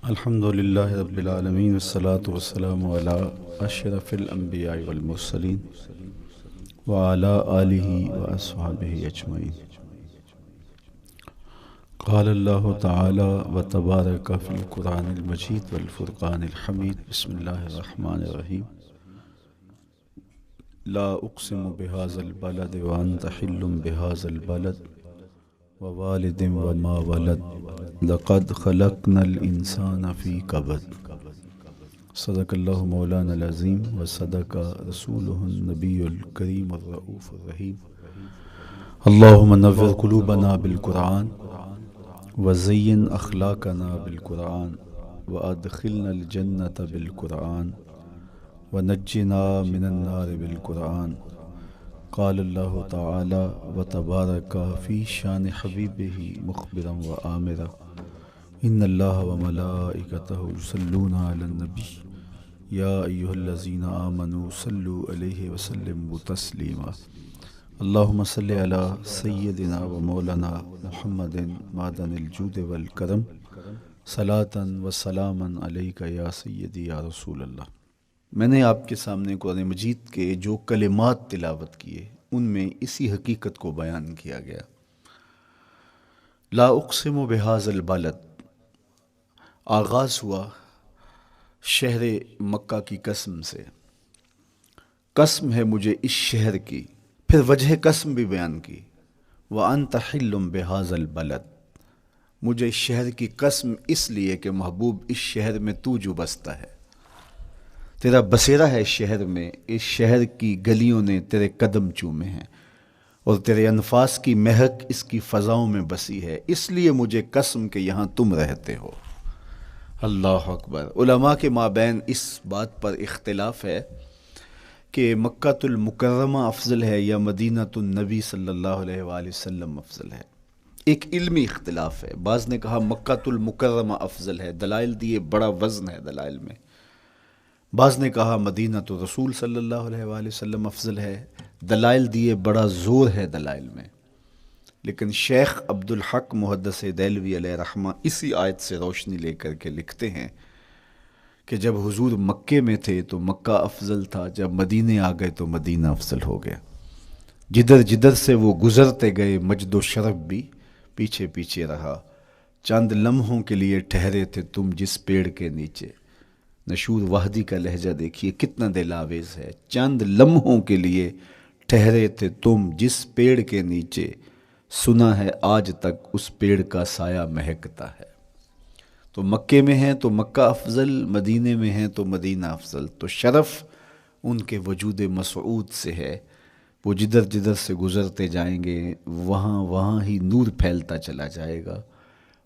الحمد للہ رب العالمین والصلاة والسلام علی اشرف الانبیاء والمرسلین وعلی آلہ واصحابہ اجمعین۔ قال اللہ تعالی وتبارک فی القرآن المجید والفرقان الحمید۔ بسم اللہ الرحمن الرحیم۔ لا اقسم بہذا البلد وانت حل بہذا البلد ووالد وما ولد لقد خلقنا الانسان فی کبد۔ صدق اللہ مولانا العظیم وصدق رسولہ النبی الکریم الرؤوف الرحیم۔ اللہم نور قلوبنا بالقرآن وزین اخلاقنا بالقرآن وادخلنا الجنۃ بالقرآن ونجنا من النار بالقرآن۔ قال اللہ تعالی وتبارک فی شان حبیبہ مخبرا وآمرا ان اللہ وملائکتہ یصلون علی النبی یا ایہا الذین آمنوا صلوا علیہ وسلموا تسلیما۔ اللہم صلی علی سیدنا و مولانا محمد معدن الجود والکرم صلاۃ و سلاما علیک یا سیدی یا رسول اللہ۔ میں نے آپ کے سامنے قرآن مجید کے جو کلمات تلاوت کیے ان میں اسی حقیقت کو بیان کیا گیا۔ لا اقسم بہذا البلد، آغاز ہوا شہر مکہ کی قسم سے، قسم ہے مجھے اس شہر کی، پھر وجہ قسم بھی بیان کی، وانت حل بہذا البلد، مجھے اس شہر کی قسم اس لیے کہ محبوب اس شہر میں تو جو بستا ہے، تیرا بسیرا ہے اس شہر میں، اس شہر کی گلیوں نے تیرے قدم چومے ہیں اور تیرے انفاس کی مہک اس کی فضاؤں میں بسی ہے، اس لیے مجھے قسم کہ یہاں تم رہتے ہو۔ اللہ اکبر۔ علماء کے مابین اس بات پر اختلاف ہے کہ مکہ المکرمہ افضل ہے یا مدینہ النبی صلی اللہ علیہ وآلہ وسلم افضل ہے۔ ایک علمی اختلاف ہے، بعض نے کہا مکہ المکرمہ افضل ہے، دلائل دیے، بڑا وزن ہے دلائل میں۔ بعض نے کہا مدینہ رسول صلی اللہ علیہ وآلہ وسلم افضل ہے، دلائل دیے، بڑا زور ہے دلائل میں۔ لیکن شیخ عبدالحق محدث دہلوی علیہ رحمہ اسی آیت سے روشنی لے کر کے لکھتے ہیں کہ جب حضور مکے میں تھے تو مکہ افضل تھا، جب مدینے آ گئے تو مدینہ افضل ہو گیا۔ جدھر جدھر سے وہ گزرتے گئے مجد و شرف بھی پیچھے پیچھے رہا، چند لمحوں کے لیے ٹھہرے تھے تم جس پیڑ کے نیچے۔ نشور وحدی کا لہجہ دیکھیے کتنا دل آویز ہے، چند لمحوں کے لیے ٹھہرے تھے تم جس پیڑ کے نیچے، سنا ہے آج تک اس پیڑ کا سایہ مہکتا ہے۔ تو مکے میں ہیں تو مکہ افضل، مدینے میں ہیں تو مدینہ افضل۔ تو شرف ان کے وجود مسعود سے ہے، وہ جدھر جدھر سے گزرتے جائیں گے وہاں وہاں ہی نور پھیلتا چلا جائے گا۔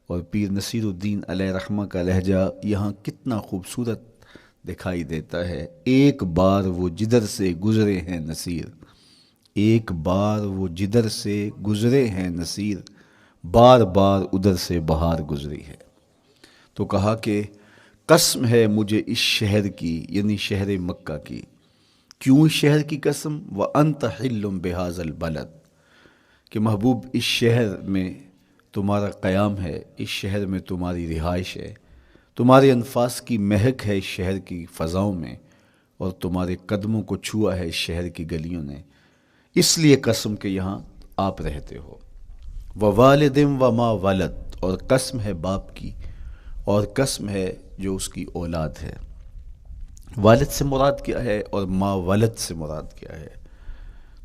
اور پیر نصیر الدین علیہ رحمہ کا لہجہ یہاں کتنا خوبصورت دکھائی دیتا ہے۔ ایک بار وہ جدھر سے گزرے ہیں نصیر، ایک بار وہ جدھر سے گزرے ہیں نصیر، بار بار ادھر سے بہار گزری ہے۔ تو کہا کہ قسم ہے مجھے اس شہر کی، یعنی شہر مکہ کی۔ کیوں اس شہر کی قسم؟ وَأَنْتَ حِلٌّ بِهَذَا الْبَلَدِ، کہ محبوب اس شہر میں تمہارا قیام ہے، اس شہر میں تمہاری رہائش ہے، تمہارے انفاس کی مہک ہے اس شہر کی فضاؤں میں، اور تمہارے قدموں کو چھوا ہے اس شہر کی گلیوں نے، اس لیے قسم کہ یہاں آپ رہتے ہو۔ وَوَالِدٍ وَمَا وَلَدَ، اور قسم ہے باپ کی، اور قسم ہے جو اس کی اولاد ہے۔ والد سے مراد کیا ہے اور ما ولد سے مراد کیا ہے؟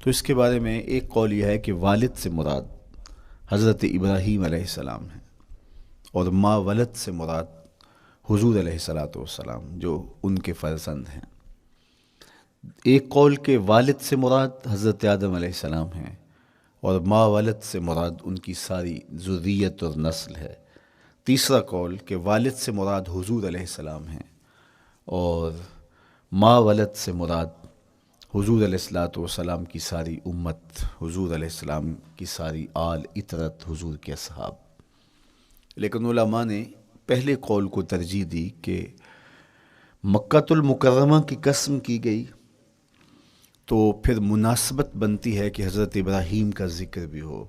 تو اس کے بارے میں ایک قول یہ ہے کہ والد سے مراد حضرت ابراہیم علیہ السلام ہے، اور ما ولد سے مراد حضور علیہ السلام جو ان کے فرزند ہیں۔ ایک قول کہ والد سے مراد حضرت آدم علیہ السلام ہیں، اور ما ولد سے مراد ان کی ساری ذریت اور نسل ہے۔ تیسرا قول کہ والد سے مراد حضور علیہ السلام ہیں، اور ما ولد سے مراد حضور علیہ السلام کی ساری امت، حضور علیہ السلام کی ساری آل اطرت، حضور کے اصحاب۔ لیکن علماء نے پہلے قول کو ترجیح دی کہ مکہ المکرمہ کی قسم کی گئی تو پھر مناسبت بنتی ہے کہ حضرت ابراہیم کا ذکر بھی ہو،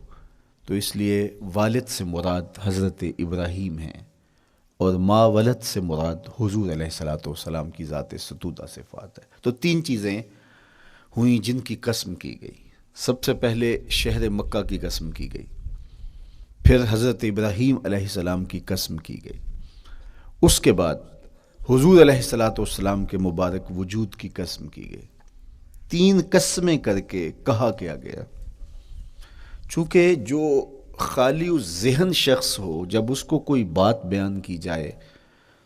تو اس لیے والد سے مراد حضرت ابراہیم ہیں، اور ما ولد سے مراد حضور علیہ الصلوۃ والسلام کی ذات ستودہ صفات ہے۔ تو تین چیزیں ہوئیں جن کی قسم کی گئی۔ سب سے پہلے شہر مکہ کی قسم کی گئی، پھر حضرت ابراہیم علیہ السلام کی قسم کی گئی، اس کے بعد حضور علیہ الصلوۃ والسلام کے مبارک وجود کی قسم کی گئی۔ تین قسمیں کر کے کہا کیا گیا، چونکہ جو خالی ذہن شخص ہو، جب اس کو کوئی بات بیان کی جائے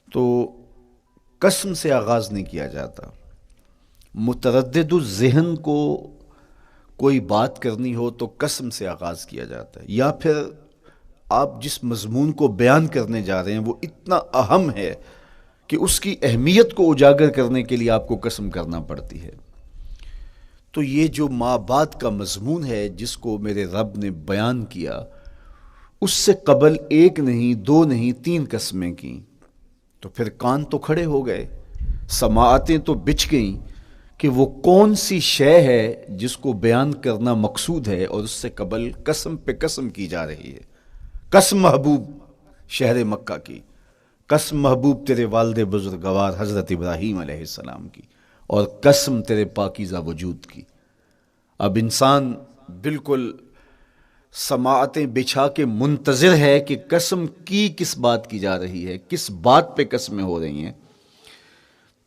تو قسم سے آغاز نہیں کیا جاتا۔ متردد الذہن کو کوئی بات کرنی ہو تو قسم سے آغاز کیا جاتا ہے، یا پھر آپ جس مضمون کو بیان کرنے جا رہے ہیں وہ اتنا اہم ہے کہ اس کی اہمیت کو اجاگر کرنے کے لیے آپ کو قسم کرنا پڑتی ہے۔ تو یہ جو ماں بعد کا مضمون ہے جس کو میرے رب نے بیان کیا، اس سے قبل ایک نہیں، دو نہیں، تین قسمیں کیں، تو پھر کان تو کھڑے ہو گئے، سماعتیں تو بچھ گئیں کہ وہ کون سی شے ہے جس کو بیان کرنا مقصود ہے، اور اس سے قبل قسم پہ قسم کی جا رہی ہے۔ قسم محبوب شہر مکہ کی، قسم محبوب تیرے والد بزرگوار حضرت ابراہیم علیہ السلام کی، اور قسم تیرے پاکیزہ وجود کی۔ اب انسان بالکل سماعتیں بچھا کے منتظر ہے کہ قسم کی کس بات کی جا رہی ہے، کس بات پہ قسمیں ہو رہی ہیں۔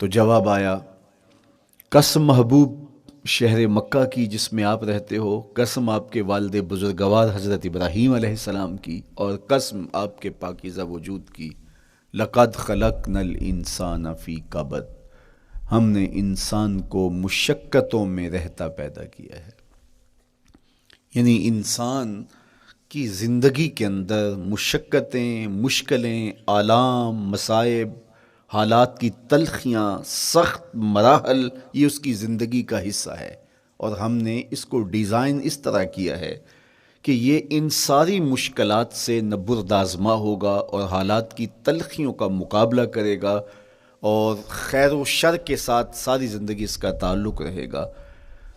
تو جواب آیا، قسم محبوب شہر مکہ کی جس میں آپ رہتے ہو، قسم آپ کے والد بزرگوار حضرت ابراہیم علیہ السلام کی، اور قسم آپ کے پاکیزہ وجود کی۔ لقد خلقنا الانسان فی کبد، ہم نے انسان کو مشقتوں میں رہتا پیدا کیا ہے۔ یعنی انسان کی زندگی کے اندر مشقتیں، مشکلیں، آلام، مصائب، حالات کی تلخیاں، سخت مراحل، یہ اس کی زندگی کا حصہ ہے، اور ہم نے اس کو ڈیزائن اس طرح کیا ہے کہ یہ ان ساری مشکلات سے نہ بردآزما ہوگا اور حالات کی تلخیوں کا مقابلہ کرے گا، اور خیر و شر کے ساتھ ساری زندگی اس کا تعلق رہے گا۔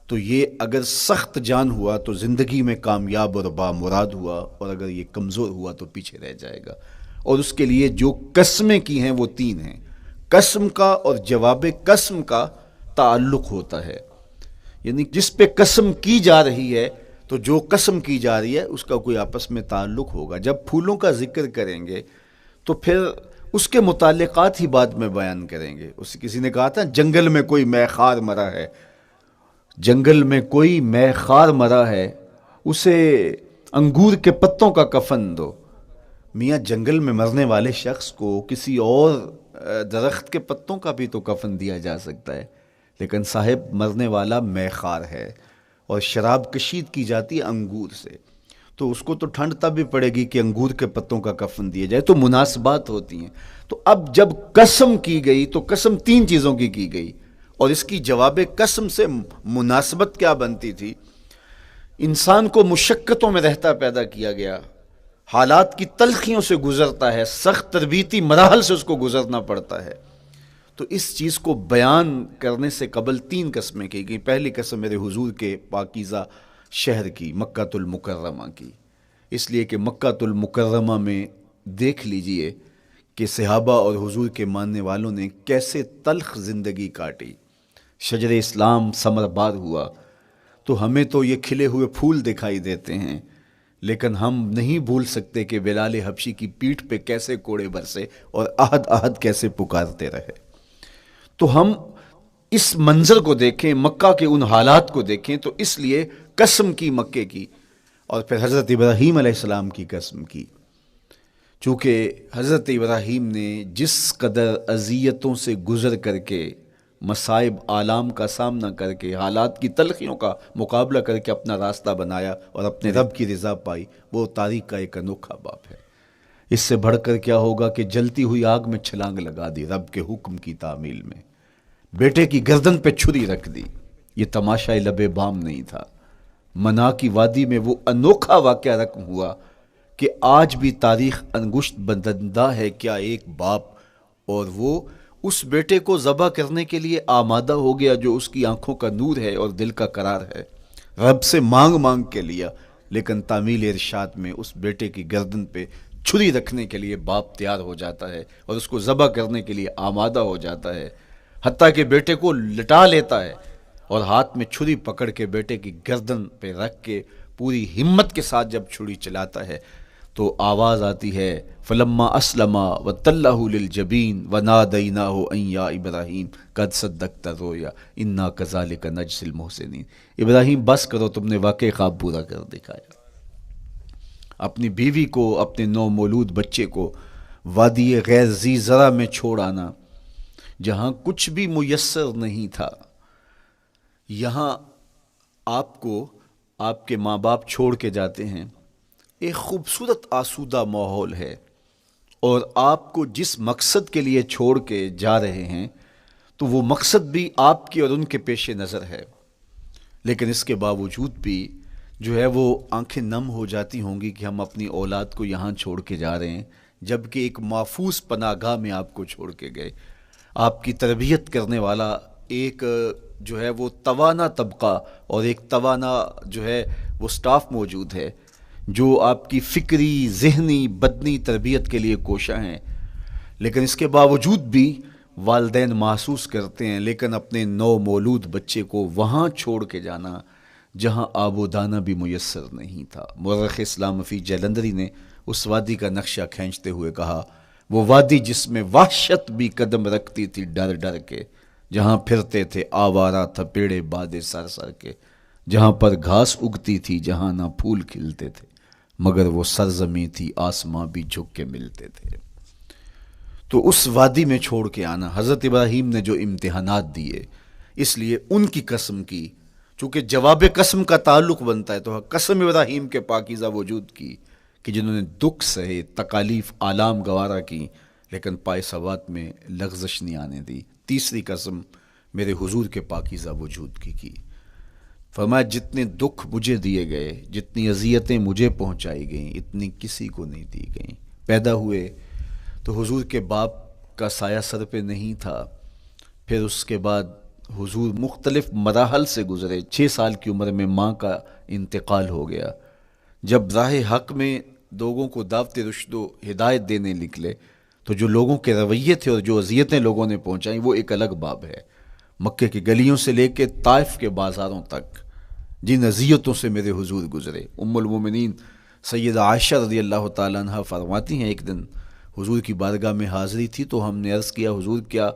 تو یہ اگر سخت جان ہوا تو زندگی میں کامیاب اور بامراد ہوا، اور اگر یہ کمزور ہوا تو پیچھے رہ جائے گا۔ اور اس کے لیے جو قسمیں کی ہیں وہ تین ہیں۔ قسم کا اور جواب قسم کا تعلق ہوتا ہے، یعنی جس پہ قسم کی جا رہی ہے تو جو قسم کی جا رہی ہے اس کا کوئی آپس میں تعلق ہوگا۔ جب پھولوں کا ذکر کریں گے تو پھر اس کے متعلقات ہی بعد میں بیان کریں گے۔ کسی نے کہا تھا جنگل میں کوئی مے خار مرا ہے، جنگل میں کوئی مے خار مرا ہے، اسے انگور کے پتوں کا کفن دو۔ میاں جنگل میں مرنے والے شخص کو کسی اور درخت کے پتوں کا بھی تو کفن دیا جا سکتا ہے، لیکن صاحب مرنے والا مے خار ہے، اور شراب کشید کی جاتی ہے انگور سے، تو اس کو تو ٹھنڈ تب بھی پڑے گی کہ انگور کے پتوں کا کفن دیا جائے۔ تو مناسبات ہوتی ہیں۔ تو اب جب قسم کی گئی تو قسم تین چیزوں کی گئی، اور اس کی جواب قسم سے مناسبت کیا بنتی تھی؟ انسان کو مشقتوں میں رہتا پیدا کیا گیا، حالات کی تلخیوں سے گزرتا ہے، سخت تربیتی مراحل سے اس کو گزرنا پڑتا ہے۔ تو اس چیز کو بیان کرنے سے قبل تین قسمیں کی گئی۔ پہلی قسم میرے حضور کے پاکیزہ شہر کی، مکہ المکرمہ کی، اس لیے کہ مکہ المکرمہ میں دیکھ لیجئے کہ صحابہ اور حضور کے ماننے والوں نے کیسے تلخ زندگی کاٹی۔ شجر اسلام ثمر بار ہوا تو ہمیں تو یہ کھلے ہوئے پھول دکھائی دیتے ہیں، لیکن ہم نہیں بھول سکتے کہ بلال حبشی کی پیٹھ پہ کیسے کوڑے برسے اور احد احد کیسے پکارتے رہے۔ تو ہم اس منظر کو دیکھیں، مکہ کے ان حالات کو دیکھیں، تو اس لیے قسم کی مکے کی، اور پھر حضرت ابراہیم علیہ السلام کی قسم کی، چونکہ حضرت ابراہیم نے جس قدر اذیتوں سے گزر کر کے، مصائب آلام کا سامنا کر کے، حالات کی تلخیوں کا مقابلہ کر کے اپنا راستہ بنایا اور اپنے رب کی رضا پائی، وہ تاریخ کا ایک انوکھا باب ہے۔ اس سے بڑھ کر کیا ہوگا کہ جلتی ہوئی آگ میں چھلانگ لگا دی رب کے حکم کی تعمیل میں، بیٹے کی گردن پہ چھری رکھ دی۔ یہ تماشا لب بام نہیں تھا، منا کی وادی میں وہ انوکھا واقعہ رقم ہوا کہ آج بھی تاریخ انگشت بدندہ ہے کیا ایک باپ، اور وہ اس بیٹے کو ذبح کرنے کے لیے آمادہ ہو گیا جو اس کی آنکھوں کا نور ہے اور دل کا قرار ہے، رب سے مانگ مانگ کے لیا، لیکن تعمیل ارشاد میں اس بیٹے کی گردن پہ چھری رکھنے کے لیے باپ تیار ہو جاتا ہے اور اس کو ذبح کرنے کے لیے آمادہ ہو جاتا ہے، حتیٰ کہ بیٹے کو لٹا لیتا ہے اور ہاتھ میں چھری پکڑ کے بیٹے کی گردن پہ رکھ کے پوری ہمت کے ساتھ جب چھری چلاتا ہے تو آواز آتی ہے فلما اسلم وتلہ للجبین ونادیناہ ان یا ابراہیم قد صدقت الرؤیا انا کذالک نجزی المحسنین۔ ابراہیم بس کرو، تم نے واقعی خواب پورا کر دکھایا۔ اپنی بیوی کو، اپنے نو مولود بچے کو وادی غیر ذی زرع میں چھوڑ آنا، جہاں کچھ بھی میسر نہیں تھا، یہاں آپ کو آپ کے ماں باپ چھوڑ کے جاتے ہیں، ایک خوبصورت آسودہ ماحول ہے، اور آپ کو جس مقصد کے لیے چھوڑ کے جا رہے ہیں تو وہ مقصد بھی آپ کی اور ان کے پیش نظر ہے، لیکن اس کے باوجود بھی جو ہے وہ آنکھیں نم ہو جاتی ہوں گی کہ ہم اپنی اولاد کو یہاں چھوڑ کے جا رہے ہیں، جبکہ ایک محفوظ پناہ گاہ میں آپ کو چھوڑ کے گئے۔ آپ کی تربیت کرنے والا ایک جو ہے وہ توانا طبقہ اور ایک توانا جو ہے وہ سٹاف موجود ہے جو آپ کی فکری، ذہنی، بدنی تربیت کے لیے کوشاں ہیں، لیکن اس کے باوجود بھی والدین محسوس کرتے ہیں لیکن اپنے نو مولود بچے کو وہاں چھوڑ کے جانا جہاں آب و دانہ بھی میسر نہیں تھا۔ مورخ اسلام فی جلندری نے اس وادی کا نقشہ کھینچتے ہوئے کہا، وہ وادی جس میں وحشت بھی قدم رکھتی تھی ڈر ڈر کے، جہاں پھرتے تھے آوارہ تھپیڑے بادے سر سر کے، جہاں پر گھاس اگتی تھی، جہاں نہ پھول کھلتے تھے، مگر وہ سرزمیں تھی آسماں بھی جھک کے ملتے تھے۔ تو اس وادی میں چھوڑ کے آنا، حضرت ابراہیم نے جو امتحانات دیے، اس لیے ان کی قسم کی، چونکہ جواب قسم کا تعلق بنتا ہے تو قسم ابراہیم کے پاکیزہ وجود کی کہ جنہوں نے دکھ سہے، تکالیف آلام گوارا کی، لیکن پائے ثبات میں لغزش نہیں آنے دی۔ تیسری قسم میرے حضور کے پاکیزہ وجود کی فرمایا جتنے دکھ مجھے دیے گئے، جتنی اذیتیں مجھے پہنچائی گئیں، اتنی کسی کو نہیں دی گئیں۔ پیدا ہوئے تو حضور کے باپ کا سایہ سر پہ نہیں تھا، پھر اس کے بعد حضور مختلف مراحل سے گزرے۔ 6 سال کی عمر میں ماں کا انتقال ہو گیا۔ جب راہ حق میں لوگوں کو دعوت رشد و ہدایت دینے نکلے تو جو لوگوں کے رویے تھے اور جو اذیتیں لوگوں نے پہنچائیں وہ ایک الگ باب ہے۔ مکے کی گلیوں سے لے کے طائف کے بازاروں تک جن اذیتوں سے میرے حضور گزرے، ام المومنین سیدہ عائشہ رضی اللہ تعالیٰ عنہ فرماتی ہیں ایک دن حضور کی بارگاہ میں حاضری تھی تو ہم نے عرض کیا حضور کیا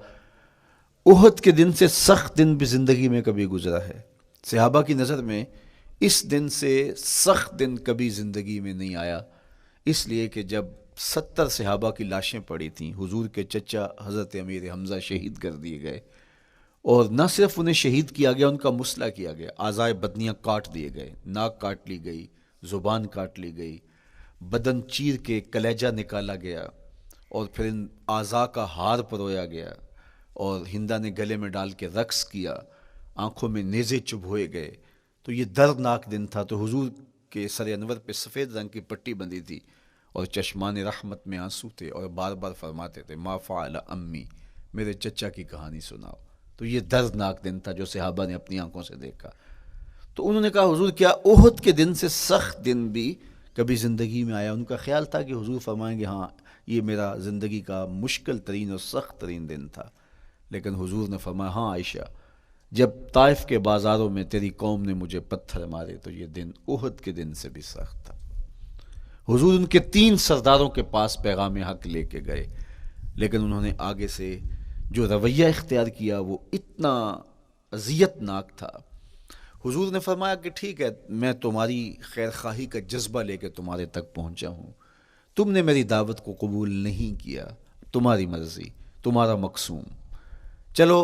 احد کے دن سے سخت دن بھی زندگی میں کبھی گزرا ہے؟ صحابہ کی نظر میں اس دن سے سخت دن کبھی زندگی میں نہیں آیا، اس لیے کہ جب 70 صحابہ کی لاشیں پڑی تھیں، حضور کے چچا حضرت امیر حمزہ شہید کر دیے گئے، اور نہ صرف انہیں شہید کیا گیا، ان کا مسئلہ کیا گیا، اعضائے بدنیاں کاٹ دیے گئے، ناک کاٹ لی گئی، زبان کاٹ لی گئی، بدن چیر کے کلیجہ نکالا گیا، اور پھر ان اعضاء کا ہار پرویا گیا، اور ہندا نے گلے میں ڈال کے رقص کیا، آنکھوں میں نیزے چبھوئے گئے۔ تو یہ دردناک دن تھا۔ تو حضور کے سر انور پہ سفید رنگ کی پٹی بندھی تھی اور چشمان رحمت میں آنسو تھے، اور بار بار فرماتے تھے ما فعل امی، میرے چچا کی کہانی سناؤ۔ تو یہ دردناک دن تھا جو صحابہ نے اپنی آنکھوں سے دیکھا۔ تو انہوں نے کہا حضور کیا احد کے دن سے سخت دن بھی کبھی زندگی میں آیا؟ ان کا خیال تھا کہ حضور فرمائیں گے ہاں یہ میرا زندگی کا مشکل ترین اور سخت ترین دن تھا، لیکن حضور نے فرمایا ہاں عائشہ، جب طائف کے بازاروں میں تیری قوم نے مجھے پتھر مارے تو یہ دن احد کے دن سے بھی سخت تھا۔ حضور ان کے 3 سرداروں کے پاس پیغام حق لے کے گئے، لیکن انہوں نے آگے سے جو رویہ اختیار کیا وہ اتنا اذیت ناک تھا۔ حضور نے فرمایا کہ ٹھیک ہے، میں تمہاری خیر خواہی کا جذبہ لے کے تمہارے تک پہنچا ہوں، تم نے میری دعوت کو قبول نہیں کیا، تمہاری مرضی، تمہارا مقسوم، چلو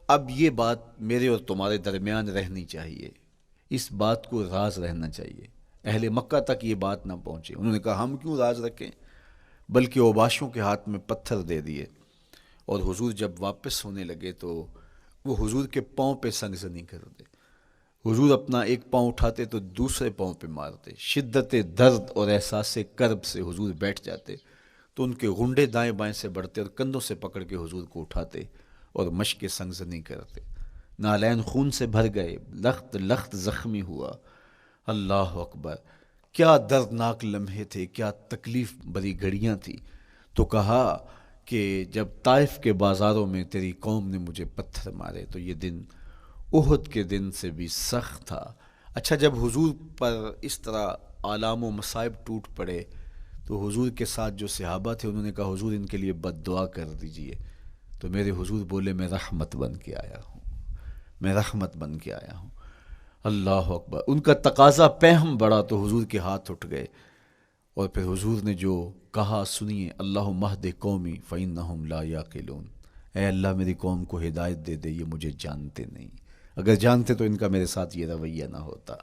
اب یہ بات میرے اور تمہارے درمیان رہنی چاہیے، اس بات کو راز رہنا چاہیے، اہل مکہ تک یہ بات نہ پہنچے۔ انہوں نے کہا ہم کیوں راز رکھیں، بلکہ اوباشوں کے ہاتھ میں پتھر دے دیے، اور حضور جب واپس ہونے لگے تو وہ حضور کے پاؤں پہ سنگزنی کر دے۔ حضور اپنا ایک پاؤں اٹھاتے تو دوسرے پاؤں پہ مارتے، شدت درد اور احساس کرب سے حضور بیٹھ جاتے تو ان کے غنڈے دائیں بائیں سے بڑھتے اور کندھوں سے پکڑ کے حضور کو اٹھاتے اور مشق سنگزنی کرتے۔ نالین خون سے بھر گئے، لخت لخت زخمی ہوا۔ اللہ اکبر، کیا دردناک لمحے تھے، کیا تکلیف بری گھڑیاں تھیں. تو کہا کہ جب طائف کے بازاروں میں تیری قوم نے مجھے پتھر مارے تو یہ دن احد کے دن سے بھی سخت تھا. اچھا، جب حضور پر اس طرح آلام و مصائب ٹوٹ پڑے تو حضور کے ساتھ جو صحابہ تھے انہوں نے کہا حضور ان کے لیے بد دعا کر دیجئے. تو میرے حضور بولے میں رحمت بن کے آیا ہوں، میں رحمت بن کے آیا ہوں. اللہ اکبر. ان کا تقاضا پہم بڑا تو حضور کے ہاتھ اٹھ گئے، اور پھر حضور نے جو کہا سنیے، اللہم اہد قومی فإنہم لا یعقلون. اے اللہ میری قوم کو ہدایت دے دے، یہ مجھے جانتے نہیں، اگر جانتے تو ان کا میرے ساتھ یہ رویہ نہ ہوتا.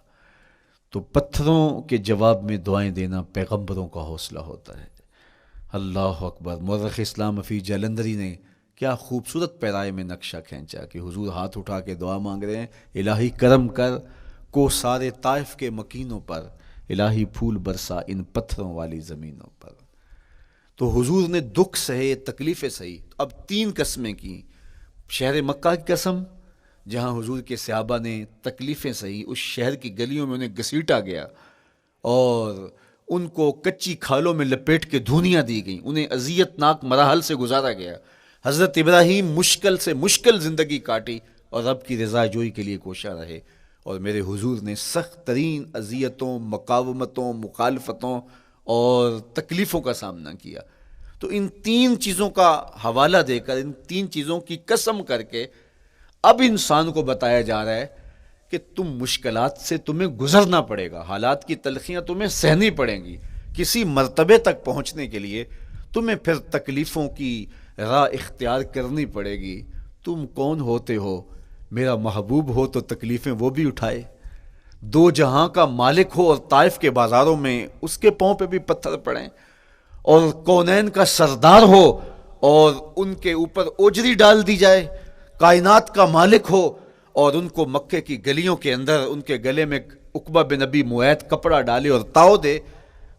تو پتھروں کے جواب میں دعائیں دینا پیغمبروں کا حوصلہ ہوتا ہے. اللہ اکبر. مورخ اسلام حفیظ جلندری نے کیا خوبصورت پیرائے میں نقشہ کھینچا کہ حضور ہاتھ اٹھا کے دعا مانگ رہے ہیں، الہی کرم کر کو سارے طائف کے مکینوں پر، الہی پھول برسا ان پتھروں والی زمینوں پر. تو حضور نے دکھ سہے، تکلیفیں سہی. اب 3 قسمیں کی. شہر مکہ کی قسم جہاں حضور کے صحابہ نے تکلیفیں سہی، اس شہر کی گلیوں میں انہیں گھسیٹا گیا اور ان کو کچی کھالوں میں لپیٹ کے دھونیاں دی گئیں، انہیں اذیت ناک مراحل سے گزارا گیا. حضرت ابراہیم مشکل سے مشکل زندگی کاٹی اور رب کی رضا جوئی کے لیے کوشاں رہے، اور میرے حضور نے سخت ترین اذیتوں، مقاومتوں، مخالفتوں اور تکلیفوں کا سامنا کیا. تو ان 3 چیزوں کا حوالہ دے کر، ان 3 چیزوں کی قسم کر کے اب انسان کو بتایا جا رہا ہے کہ تم مشکلات سے تمہیں گزرنا پڑے گا، حالات کی تلخیاں تمہیں سہنی پڑیں گی. کسی مرتبے تک پہنچنے کے لیے تمہیں پھر تکلیفوں کی راہ اختیار کرنی پڑے گی. تم کون ہوتے ہو؟ میرا محبوب ہو تو تکلیفیں وہ بھی اٹھائے، 2 جہاں کا مالک ہو اور طائف کے بازاروں میں اس کے پاؤں پہ بھی پتھر پڑیں، اور کونین کا سردار ہو اور ان کے اوپر اوجری ڈال دی جائے، کائنات کا مالک ہو اور ان کو مکے کی گلیوں کے اندر ان کے گلے میں عقبہ بن ابی معیط کپڑا ڈالے اور تاؤ دے.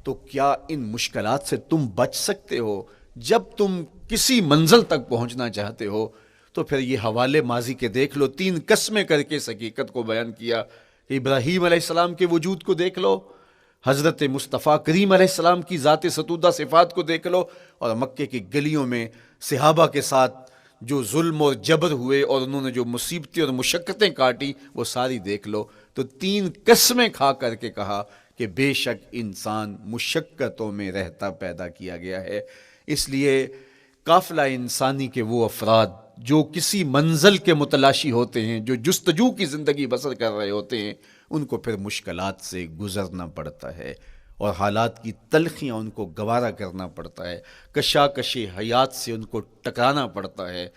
تو کیا ان مشکلات سے تم بچ سکتے ہو؟ جب تم کسی منزل تک پہنچنا چاہتے ہو تو پھر یہ حوالے ماضی کے دیکھ لو. 3 قسمیں کر کے اس حقیقت کو بیان کیا. ابراہیم علیہ السلام کے وجود کو دیکھ لو، حضرت مصطفیٰ کریم علیہ السلام کی ذات ستودہ صفات کو دیکھ لو، اور مکے کی گلیوں میں صحابہ کے ساتھ جو ظلم اور جبر ہوئے اور انہوں نے جو مصیبتیں اور مشقتیں کاٹی وہ ساری دیکھ لو. تو 3 قسمیں کھا کر کے کہا کہ بے شک انسان مشقتوں میں رہتا پیدا کیا گیا ہے. اس لیے قافلہ انسانی کے وہ افراد جو کسی منزل کے متلاشی ہوتے ہیں، جو جستجو کی زندگی بسر کر رہے ہوتے ہیں، ان کو پھر مشکلات سے گزرنا پڑتا ہے اور حالات کی تلخیاں ان کو گوارا کرنا پڑتا ہے، کشاکش حیات سے ان کو ٹکرانا پڑتا ہے،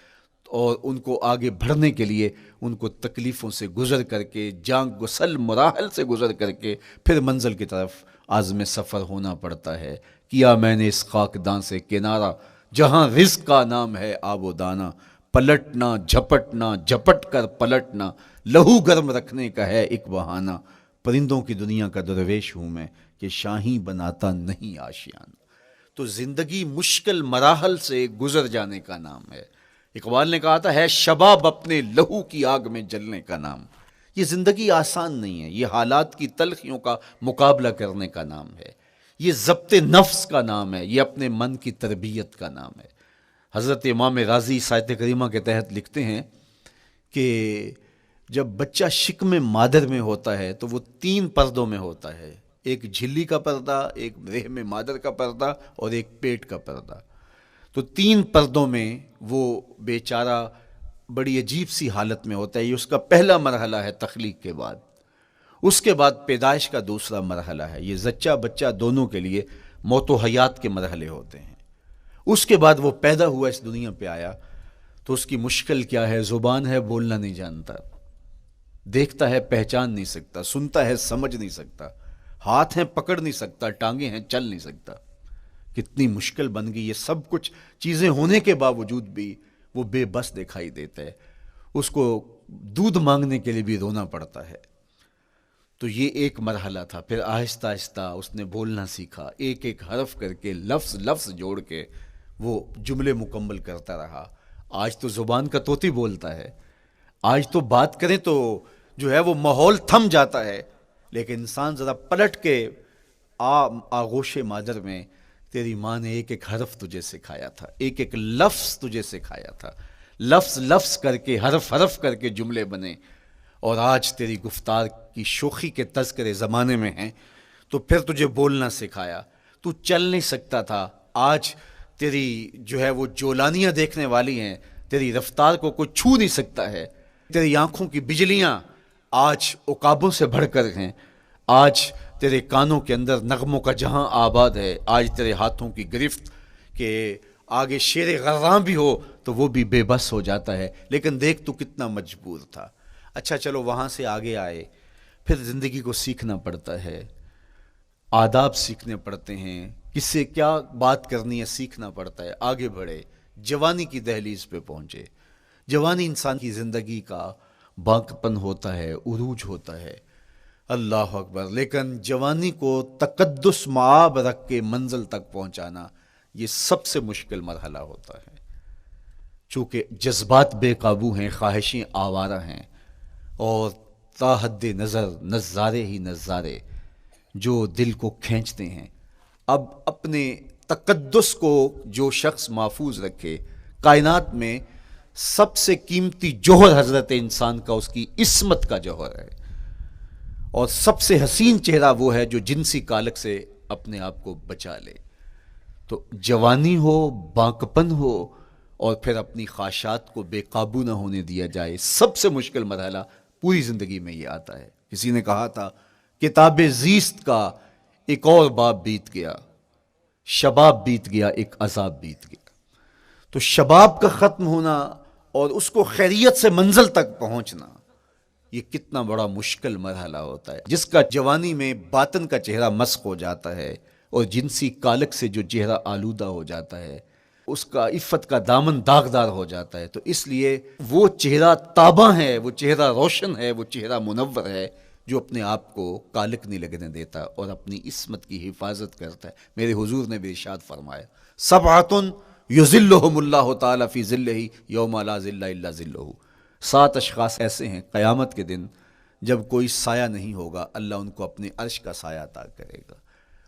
اور ان کو آگے بڑھنے کے لیے ان کو تکلیفوں سے گزر کر کے، جان گسل مراحل سے گزر کر کے پھر منزل کی طرف عازم سفر ہونا پڑتا ہے. کیا میں نے اس خاکدان سے کنارہ جہاں رزق کا نام ہے آب و دانہ، پلٹنا جھپٹنا جھپٹ کر پلٹنا لہو گرم رکھنے کا ہے ایک بہانہ. پرندوں کی دنیا کا درویش ہوں میں کہ شاہی بناتا نہیں آشیان. تو زندگی مشکل مراحل سے گزر جانے کا نام ہے. اقبال نے کہا تھا ہے شباب اپنے لہو کی آگ میں جلنے کا نام. یہ زندگی آسان نہیں ہے، یہ حالات کی تلخیوں کا مقابلہ کرنے کا نام ہے، یہ ضبط نفس کا نام ہے، یہ اپنے من کی تربیت کا نام ہے. حضرت امام رازی سایت کریمہ کے تحت لکھتے ہیں کہ جب بچہ شکم مادر میں ہوتا ہے تو وہ 3 پردوں میں ہوتا ہے، ایک جھلی کا پردہ، ایک رحم مادر کا پردہ اور ایک پیٹ کا پردہ. تو 3 پردوں میں وہ بیچارہ بڑی عجیب سی حالت میں ہوتا ہے. یہ اس کا پہلا مرحلہ ہے تخلیق کے بعد. اس کے بعد پیدائش کا دوسرا مرحلہ ہے. یہ زچہ بچہ دونوں کے لیے موت و حیات کے مرحلے ہوتے ہیں. اس کے بعد وہ پیدا ہوا، اس دنیا پہ آیا تو اس کی مشکل کیا ہے؟ زبان ہے بولنا نہیں جانتا، دیکھتا ہے پہچان نہیں سکتا، سنتا ہے سمجھ نہیں سکتا، ہاتھ ہیں پکڑ نہیں سکتا، ٹانگیں ہیں چل نہیں سکتا. کتنی مشکل بن گئی. یہ سب کچھ چیزیں ہونے کے باوجود بھی وہ بے بس دکھائی دیتا ہے، اس کو دودھ مانگنے کے لیے بھی رونا پڑتا ہے. تو یہ ایک مرحلہ تھا. پھر آہستہ آہستہ اس نے بولنا سیکھا، ایک ایک حرف کر کے لفظ لفظ جوڑ کے وہ جملے مکمل کرتا رہا. آج تو زبان کا طوطی بولتا ہے، آج تو بات کریں تو جو ہے وہ ماحول تھم جاتا ہے، لیکن انسان ذرا پلٹ کے آغوش مادر میں تیری ماں نے ایک ایک حرف تجھے سکھایا تھا، ایک ایک لفظ تجھے سکھایا تھا، لفظ لفظ کر کے، حرف حرف کر کے جملے بنے، اور آج تیری گفتار کی شوخی کے تذکرے زمانے میں ہیں، تو پھر تجھے بولنا سکھایا، تو چل نہیں سکتا تھا، آج تیری جو ہے وہ جولانیاں دیکھنے والی ہیں، تیری رفتار کو کوئی چھو نہیں سکتا ہے، تیری آنکھوں کی بجلیاں آج عقابوں سے بڑھ کر ہیں، آج تیرے کانوں کے اندر نغموں کا جہاں آباد ہے، آج تیرے ہاتھوں کی گرفت کہ آگے شیر غراں بھی ہو تو وہ بھی بے بس ہو جاتا ہے، لیکن دیکھ تو کتنا مجبور تھا۔ اچھا چلو وہاں سے آگے آئے، پھر زندگی کو سیکھنا پڑتا ہے، آداب سیکھنے پڑتے ہیں، کس سے کیا بات کرنی ہے سیکھنا پڑتا ہے، آگے بڑھے، جوانی کی دہلیز پہ پہنچے۔ جوانی انسان کی زندگی کا بانکپن ہوتا ہے، عروج ہوتا ہے، اللہ اکبر، لیکن جوانی کو تقدس معاب رکھ کے منزل تک پہنچانا یہ سب سے مشکل مرحلہ ہوتا ہے، چونکہ جذبات بے قابو ہیں، خواہشیں آوارہ ہیں، اور تا حد نظر نظارے ہی نظارے جو دل کو کھینچتے ہیں۔ اب اپنے تقدس کو جو شخص محفوظ رکھے، کائنات میں سب سے قیمتی جوہر حضرت انسان کا اس کی عصمت کا جوہر ہے، اور سب سے حسین چہرہ وہ ہے جو جنسی کالک سے اپنے آپ کو بچا لے۔ تو جوانی ہو، بانکپن ہو، اور پھر اپنی خواہشات کو بے قابو نہ ہونے دیا جائے، سب سے مشکل مرحلہ پوری زندگی میں یہ آتا ہے۔ کسی نے کہا تھا کتاب زیست کا ایک اور باب بیت گیا، شباب بیت گیا، ایک عذاب بیت گیا۔ تو شباب کا ختم ہونا اور اس کو خیریت سے منزل تک پہنچنا، یہ کتنا بڑا مشکل مرحلہ ہوتا ہے، جس کا جوانی میں باطن کا چہرہ مسخ ہو جاتا ہے اور جنسی کالک سے جو چہرہ آلودہ ہو جاتا ہے، اس کا عفت کا دامن داغدار ہو جاتا ہے۔ تو اس لیے وہ چہرہ تاباں ہے، وہ چہرہ روشن ہے، وہ چہرہ منور ہے جو اپنے آپ کو کالک نہیں لگنے دیتا اور اپنی عصمت کی حفاظت کرتا ہے۔ میرے حضور نے بھی ارشاد فرمایا، سبعۃ یظلھم اللہ تعالی فی ظلہ یوم لا ظل الا ظلہ، 7 اشخاص ایسے ہیں قیامت کے دن جب کوئی سایہ نہیں ہوگا، اللہ ان کو اپنے عرش کا سایہ عطا کرے گا۔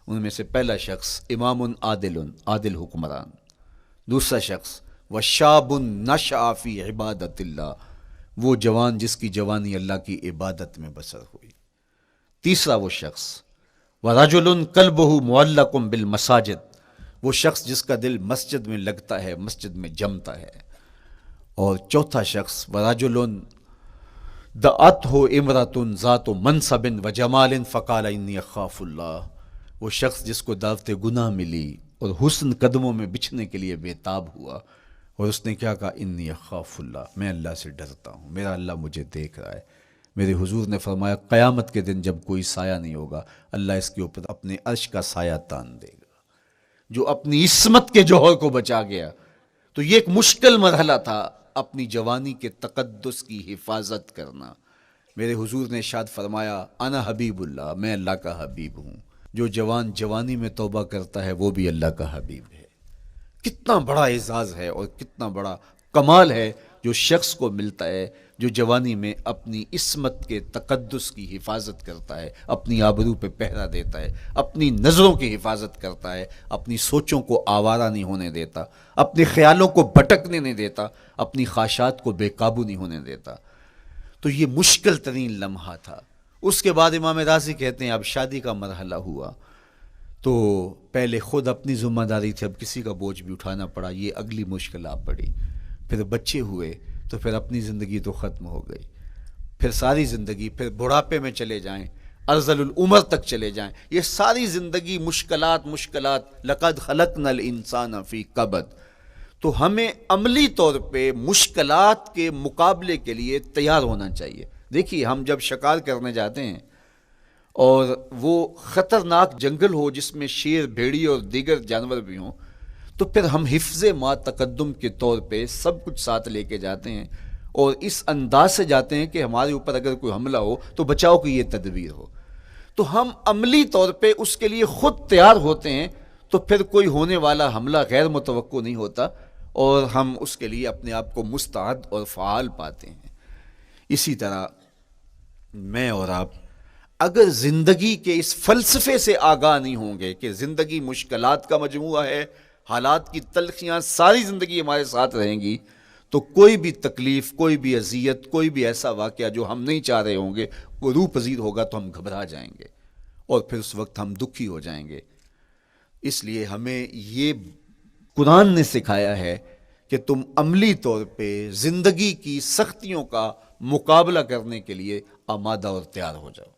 ان میں سے پہلا شخص امام عادل حکمران، دوسرا شخص وشاب نشأ فی عبادت اللہ، وہ جوان جس کی جوانی اللہ کی عبادت میں بسر ہوئی، تیسرا وہ شخص ورجل قلبہ معلق بالمساجد، وہ شخص جس کا دل مسجد میں لگتا ہے، مسجد میں جمتا ہے، اور چوتھا شخص ورجل دعتہ امرأۃ ذات منصب وجمال فقال انی اخاف اللہ، وہ شخص جس کو دعوت گناہ ملی اور حسن قدموں میں بچھنے کے لیے بےتاب ہوا، اور اس نے کیا کہا، انی اخاف اللہ، میں اللہ سے ڈرتا ہوں، میرا اللہ مجھے دیکھ رہا ہے۔ میرے حضور نے فرمایا قیامت کے دن جب کوئی سایہ نہیں ہوگا، اللہ اس کے اوپر اپنے عرش کا سایہ تان دے گا، جو اپنی عصمت کے جوہر کو بچا گیا۔ تو یہ ایک مشکل مرحلہ تھا، اپنی جوانی کے تقدس کی حفاظت کرنا۔ میرے حضور نے ارشاد فرمایا انا حبیب اللہ، میں اللہ کا حبیب ہوں۔ جو جوان جوانی میں توبہ کرتا ہے وہ بھی اللہ کا حبیب ہے۔ کتنا بڑا اعزاز ہے اور کتنا بڑا کمال ہے جو شخص کو ملتا ہے جو جوانی میں اپنی عصمت کے تقدس کی حفاظت کرتا ہے، اپنی آبرو پہ پہرا دیتا ہے، اپنی نظروں کی حفاظت کرتا ہے، اپنی سوچوں کو آوارہ نہیں ہونے دیتا، اپنے خیالوں کو بھٹکنے نہیں دیتا، اپنی خواہشات کو بے قابو نہیں ہونے دیتا۔ تو یہ مشکل ترین لمحہ تھا۔ اس کے بعد امام راضی کہتے ہیں اب شادی کا مرحلہ ہوا، تو پہلے خود اپنی ذمہ داری تھی، اب کسی کا بوجھ بھی اٹھانا پڑا، یہ اگلی مشکل آ پڑی۔ پھر بچے ہوئے تو پھر اپنی زندگی تو ختم ہو گئی، پھر ساری زندگی، پھر بڑھاپے میں چلے جائیں، ارذل العمر تک چلے جائیں، یہ ساری زندگی مشکلات لقد خلقنا الانسان فی کبد۔ تو ہمیں عملی طور پہ مشکلات کے مقابلے کے لیے تیار ہونا چاہیے۔ دیکھیے ہم جب شکار کرنے جاتے ہیں اور وہ خطرناک جنگل ہو جس میں شیر، بھیڑی اور دیگر جانور بھی ہوں، تو پھر ہم حفظ ما تقدم کے طور پہ سب کچھ ساتھ لے کے جاتے ہیں اور اس انداز سے جاتے ہیں کہ ہمارے اوپر اگر کوئی حملہ ہو تو بچاؤ کی یہ تدبیر ہو۔ تو ہم عملی طور پہ اس کے لیے خود تیار ہوتے ہیں، تو پھر کوئی ہونے والا حملہ غیر متوقع نہیں ہوتا اور ہم اس کے لیے اپنے آپ کو مستعد اور فعال پاتے ہیں۔ اسی طرح میں اور آپ اگر زندگی کے اس فلسفے سے آگاہ نہیں ہوں گے کہ زندگی مشکلات کا مجموعہ ہے، حالات کی تلخیاں ساری زندگی ہمارے ساتھ رہیں گی، تو کوئی بھی تکلیف، کوئی بھی اذیت، کوئی بھی ایسا واقعہ جو ہم نہیں چاہ رہے ہوں گے وہ روح پذیر ہوگا تو ہم گھبرا جائیں گے اور پھر اس وقت ہم دکھی ہو جائیں گے۔ اس لیے ہمیں یہ قرآن نے سکھایا ہے کہ تم عملی طور پہ زندگی کی سختیوں کا مقابلہ کرنے کے لیے آمادہ اور تیار ہو جاؤ۔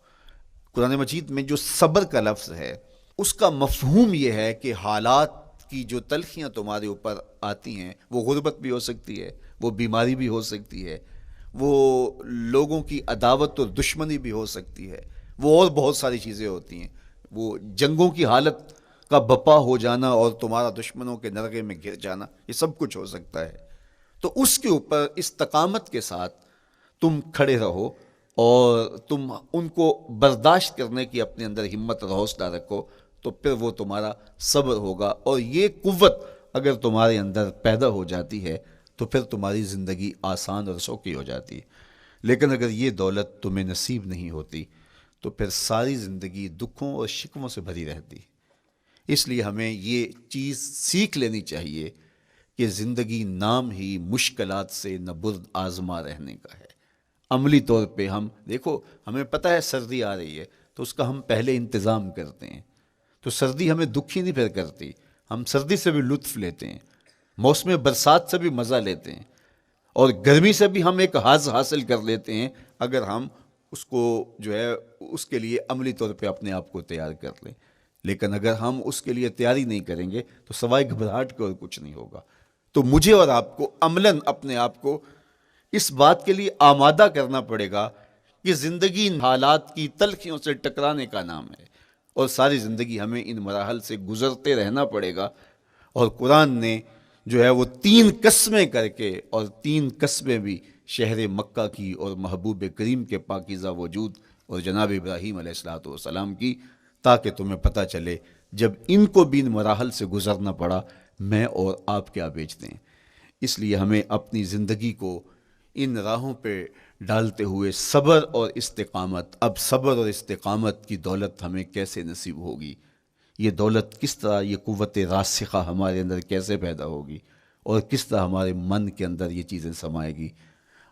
قرآن مجید میں جو صبر کا لفظ ہے اس کا مفہوم یہ ہے کہ حالات کی جو تلخیاں تمہارے اوپر آتی ہیں، وہ غربت بھی ہو سکتی ہے، وہ بیماری بھی ہو سکتی ہے، وہ لوگوں کی عداوت اور دشمنی بھی ہو سکتی ہے، وہ اور بہت ساری چیزیں ہوتی ہیں، وہ جنگوں کی حالت کا بپا ہو جانا اور تمہارا دشمنوں کے نرغے میں گر جانا، یہ سب کچھ ہو سکتا ہے۔ تو اس کے اوپر استقامت کے ساتھ تم کھڑے رہو اور تم ان کو برداشت کرنے کی اپنے اندر ہمت اور حوصلہ رکھو، تو پھر وہ تمہارا صبر ہوگا، اور یہ قوت اگر تمہارے اندر پیدا ہو جاتی ہے تو پھر تمہاری زندگی آسان اور سوکھی ہو جاتی ہے۔ لیکن اگر یہ دولت تمہیں نصیب نہیں ہوتی تو پھر ساری زندگی دکھوں اور شکووں سے بھری رہتی۔ اس لیے ہمیں یہ چیز سیکھ لینی چاہیے کہ زندگی نام ہی مشکلات سے نہ برد آزما رہنے کا ہے۔ عملی طور پہ ہم دیکھو، ہمیں پتہ ہے سردی آ رہی ہے تو اس کا ہم پہلے انتظام کرتے ہیں، تو سردی ہمیں دکھی نہیں پھر کرتی، ہم سردی سے بھی لطف لیتے ہیں، موسم برسات سے بھی مزہ لیتے ہیں، اور گرمی سے بھی ہم ایک حاز حاصل کر لیتے ہیں اگر ہم اس کو جو ہے اس کے لیے عملی طور پہ اپنے آپ کو تیار کر لیں۔ لیکن اگر ہم اس کے لیے تیاری نہیں کریں گے تو سوائے گھبراہٹ کے اور کچھ نہیں ہوگا۔ تو مجھے اور آپ کو عملاً اپنے آپ کو اس بات کے لیے آمادہ کرنا پڑے گا کہ زندگی ان حالات کی تلخیوں سے ٹکرانے کا نام ہے، اور ساری زندگی ہمیں ان مراحل سے گزرتے رہنا پڑے گا۔ اور قرآن نے جو ہے وہ 3 قسمیں کر کے، اور 3 قسمیں بھی شہر مکہ کی اور محبوب کریم کے پاکیزہ وجود اور جناب ابراہیم علیہ الصلوۃ والسلام کی، تاکہ تمہیں پتہ چلے جب ان کو بھی ان مراحل سے گزرنا پڑا میں اور آپ کیا بیچتے ہیں۔ اس لیے ہمیں اپنی زندگی کو ان راہوں پہ ڈالتے ہوئے صبر اور استقامت، اب صبر اور استقامت کی دولت ہمیں کیسے نصیب ہوگی، یہ دولت کس طرح، یہ قوت راسخہ ہمارے اندر کیسے پیدا ہوگی، اور کس طرح ہمارے من کے اندر یہ چیزیں سمائے گی۔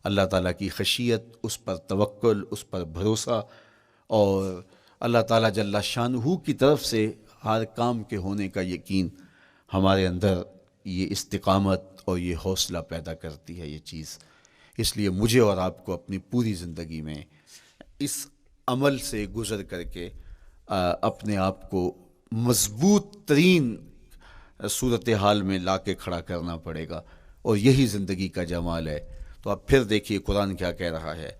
اللہ تعالیٰ کی خشیت، اس پر توکل، اس پر بھروسہ، اور اللہ تعالیٰ جل شانہ کی طرف سے ہر کام کے ہونے کا یقین ہمارے اندر یہ استقامت اور یہ حوصلہ پیدا کرتی ہے یہ چیز۔ اس لیے مجھے اور آپ کو اپنی پوری زندگی میں اس عمل سے گزر کر کے اپنے آپ کو مضبوط ترین صورتحال میں لا کے کھڑا کرنا پڑے گا، اور یہی زندگی کا جمال ہے۔ تو اب پھر دیکھیے قرآن کیا کہہ رہا ہے،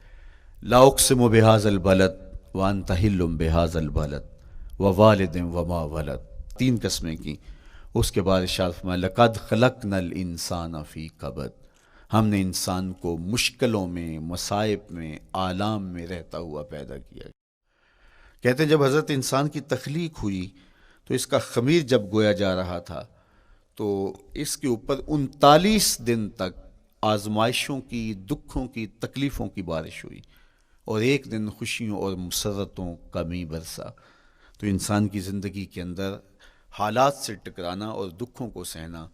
لا اقسم بہذا البلد وانت حل بہذا البلد ووالد وما ولد، 3 قسمیں کی۔ اس کے بعد ارشاد فرمایا لقد خلقنا الانسان فی کبد، ہم نے انسان کو مشکلوں میں، مصائب میں، آلام میں رہتا ہوا پیدا کیا۔ کہتے ہیں جب حضرت انسان کی تخلیق ہوئی تو اس کا خمیر جب گویا جا رہا تھا تو اس کے اوپر 39 دن تک آزمائشوں کی، دکھوں کی، تکلیفوں کی بارش ہوئی، اور ایک دن خوشیوں اور مسرتوں کا می برسا۔ تو انسان کی زندگی کے اندر حالات سے ٹکرانا اور دکھوں کو سہنا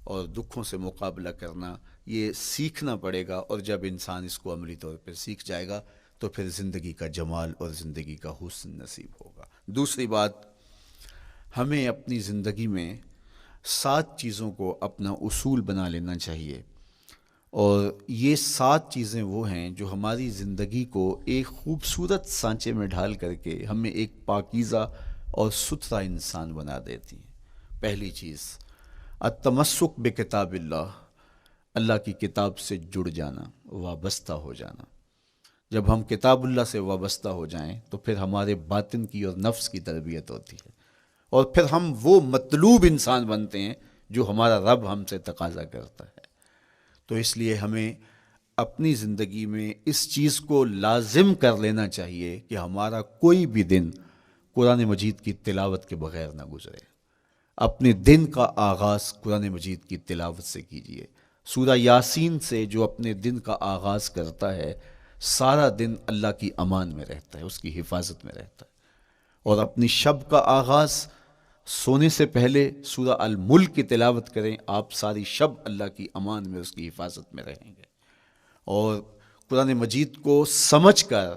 اور دکھوں سے مقابلہ کرنا، یہ سیکھنا پڑے گا، اور جب انسان اس کو عملی طور پہ سیکھ جائے گا تو پھر زندگی کا جمال اور زندگی کا حسن نصیب ہوگا۔ دوسری بات، ہمیں اپنی زندگی میں 7 چیزوں کو اپنا اصول بنا لینا چاہیے، اور یہ 7 چیزیں وہ ہیں جو ہماری زندگی کو ایک خوبصورت سانچے میں ڈھال کر کے ہمیں ایک پاکیزہ اور ستھرا انسان بنا دیتی ہیں۔ پہلی چیز، التمسک بکتاب اللہ، اللہ کی کتاب سے جڑ جانا، وابستہ ہو جانا۔ جب ہم کتاب اللہ سے وابستہ ہو جائیں تو پھر ہمارے باطن کی اور نفس کی تربیت ہوتی ہے، اور پھر ہم وہ مطلوب انسان بنتے ہیں جو ہمارا رب ہم سے تقاضا کرتا ہے۔ تو اس لیے ہمیں اپنی زندگی میں اس چیز کو لازم کر لینا چاہیے کہ ہمارا کوئی بھی دن قرآن مجید کی تلاوت کے بغیر نہ گزرے۔ اپنے دن کا آغاز قرآن مجید کی تلاوت سے کیجیے۔ سورہ یاسین سے جو اپنے دن کا آغاز کرتا ہے، سارا دن اللہ کی امان میں رہتا ہے، اس کی حفاظت میں رہتا ہے، اور اپنی شب کا آغاز سونے سے پہلے سورہ الملک کی تلاوت کریں، آپ ساری شب اللہ کی امان میں، اس کی حفاظت میں رہیں گے۔ اور قرآن مجید کو سمجھ کر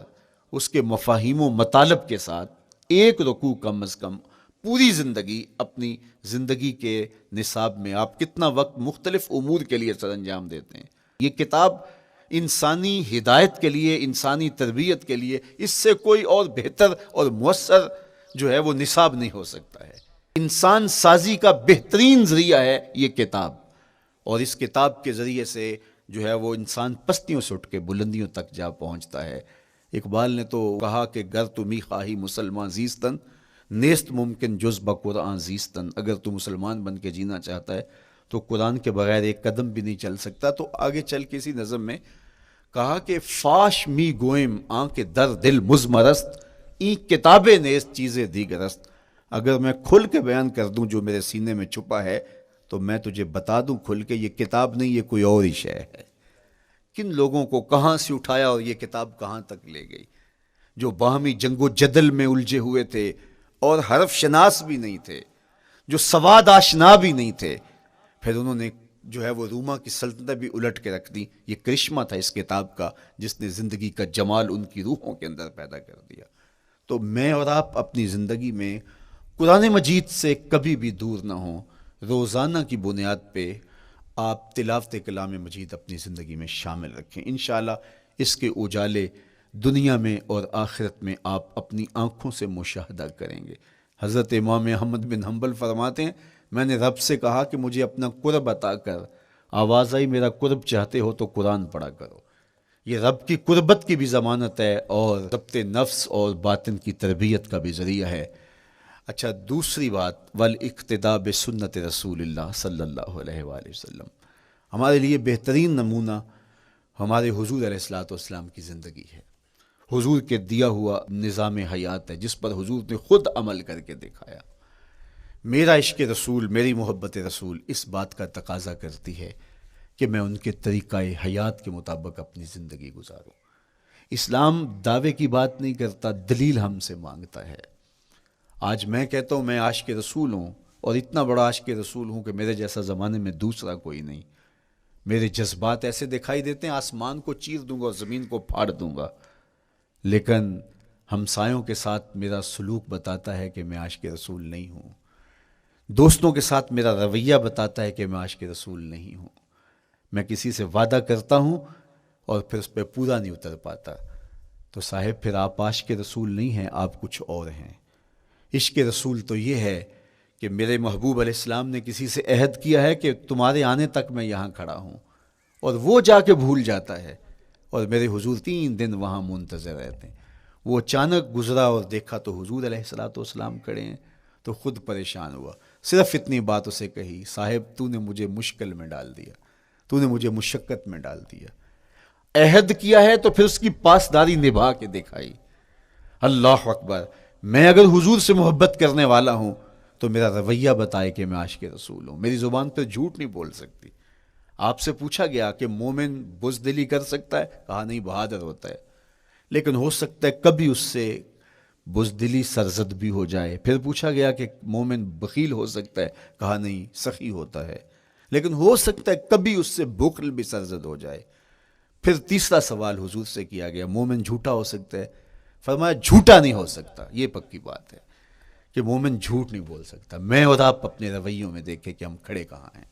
اس کے مفاہیم و مطالب کے ساتھ ایک رکوع کم از کم پوری زندگی، اپنی زندگی کے نصاب میں آپ کتنا وقت مختلف امور کے لیے سر انجام دیتے ہیں۔ یہ کتاب انسانی ہدایت کے لیے، انسانی تربیت کے لیے، اس سے کوئی اور بہتر اور مؤثر جو ہے وہ نصاب نہیں ہو سکتا ہے۔ انسان سازی کا بہترین ذریعہ ہے یہ کتاب، اور اس کتاب کے ذریعے سے جو ہے وہ انسان پستیوں سے اٹھ کے بلندیوں تک جا پہنچتا ہے۔ اقبال نے تو کہا کہ گر تمی خواہی مسلمان زیستن، نیست ممکن جز بقرآن زیستن۔ اگر تو مسلمان بن کے جینا چاہتا ہے تو قرآن کے بغیر ایک قدم بھی نہیں چل سکتا۔ تو آگے چل کے اسی نظم میں کہا کہ فاش می گوئم آنکھ در دل مزمرست، این کتاب نیست چیزیں دیگرست۔ اگر میں کھل کے بیان کر دوں جو میرے سینے میں چھپا ہے تو میں تجھے بتا دوں کھل کے، یہ کتاب نہیں، یہ کوئی اور ہی شے ہے۔ کن لوگوں کو کہاں سے اٹھایا اور یہ کتاب کہاں تک لے گئی، جو باہمی جنگ و جدل میں الجھے ہوئے تھے اور حرف شناس بھی نہیں تھے، جو سواد آشنا بھی نہیں تھے، پھر انہوں نے جو ہے وہ روما کی سلطنت بھی الٹ کے رکھ دی۔ یہ کرشمہ تھا اس کتاب کا، جس نے زندگی کا جمال ان کی روحوں کے اندر پیدا کر دیا۔ تو میں اور آپ اپنی زندگی میں قرآن مجید سے کبھی بھی دور نہ ہوں، روزانہ کی بنیاد پہ آپ تلاوت کلام مجید اپنی زندگی میں شامل رکھیں۔ انشاءاللہ اس کے اجالے دنیا میں اور آخرت میں آپ اپنی آنکھوں سے مشاہدہ کریں گے۔ حضرت امام احمد بن حنبل فرماتے ہیں، میں نے رب سے کہا کہ مجھے اپنا قرب عطا کر، آواز آئی میرا قرب چاہتے ہو تو قرآن پڑھا کرو۔ یہ رب کی قربت کی بھی ضمانت ہے اور ضبط نفس اور باطن کی تربیت کا بھی ذریعہ ہے۔ اچھا، دوسری بات، والاقتداء بسنت رسول اللہ صلی اللہ علیہ وآلہ وسلم، ہمارے لیے بہترین نمونہ ہمارے حضور علیہ الصلوۃ والسلام کی زندگی ہے، حضور کے دیا ہوا نظام حیات ہے، جس پر حضور نے خود عمل کر کے دکھایا۔ میرا عشق رسول، میری محبت رسول اس بات کا تقاضا کرتی ہے کہ میں ان کے طریقہ حیات کے مطابق اپنی زندگی گزاروں۔ اسلام دعوے کی بات نہیں کرتا، دلیل ہم سے مانگتا ہے۔ آج میں کہتا ہوں میں عاشق رسول ہوں، اور اتنا بڑا عاشق رسول ہوں کہ میرے جیسا زمانے میں دوسرا کوئی نہیں۔ میرے جذبات ایسے دکھائی دیتے ہیں، آسمان کو چیر دوں گا اور زمین کو پھاڑ دوں گا، لیکن ہمسایوں کے ساتھ میرا سلوک بتاتا ہے کہ میں عاشق رسول نہیں ہوں۔ دوستوں کے ساتھ میرا رویہ بتاتا ہے کہ میں عاشق رسول نہیں ہوں۔ میں کسی سے وعدہ کرتا ہوں اور پھر اس پہ پورا نہیں اتر پاتا، تو صاحب پھر آپ عاشق رسول نہیں ہیں، آپ کچھ اور ہیں۔ عشق رسول تو یہ ہے کہ میرے محبوب علیہ السلام نے کسی سے عہد کیا ہے کہ تمہارے آنے تک میں یہاں کھڑا ہوں، اور وہ جا کے بھول جاتا ہے، اور میرے حضور 3 دن وہاں منتظر رہتے ہیں۔ وہ اچانک گزرا اور دیکھا تو حضور علیہ السلام کھڑے ہیں، تو خود پریشان ہوا، صرف اتنی بات اسے کہی، صاحب تو نے مجھے مشکل میں ڈال دیا، تو نے مجھے مشقت میں ڈال دیا۔ عہد کیا ہے تو پھر اس کی پاسداری نبھا کے دکھائی۔ اللہ اکبر! میں اگر حضور سے محبت کرنے والا ہوں تو میرا رویہ بتائے کہ میں عاشق رسول ہوں۔ میری زبان پہ جھوٹ نہیں بول سکتی۔ آپ سے پوچھا گیا کہ مومن بزدلی کر سکتا ہے؟ کہا نہیں، بہادر ہوتا ہے، لیکن ہو سکتا ہے کبھی اس سے بزدلی سرزد بھی ہو جائے۔ پھر پوچھا گیا کہ مومن بخیل ہو سکتا ہے؟ کہا نہیں، سخی ہوتا ہے، لیکن ہو سکتا ہے کبھی اس سے بخل بھی سرزد ہو جائے۔ پھر تیسرا سوال حضور سے کیا گیا، مومن جھوٹا ہو سکتا ہے؟ فرمایا جھوٹا نہیں ہو سکتا، یہ پکی بات ہے کہ مومن جھوٹ نہیں بول سکتا۔ میں اور آپ اپنے رویوں میں دیکھیں کہ ہم کھڑے کہاں ہیں۔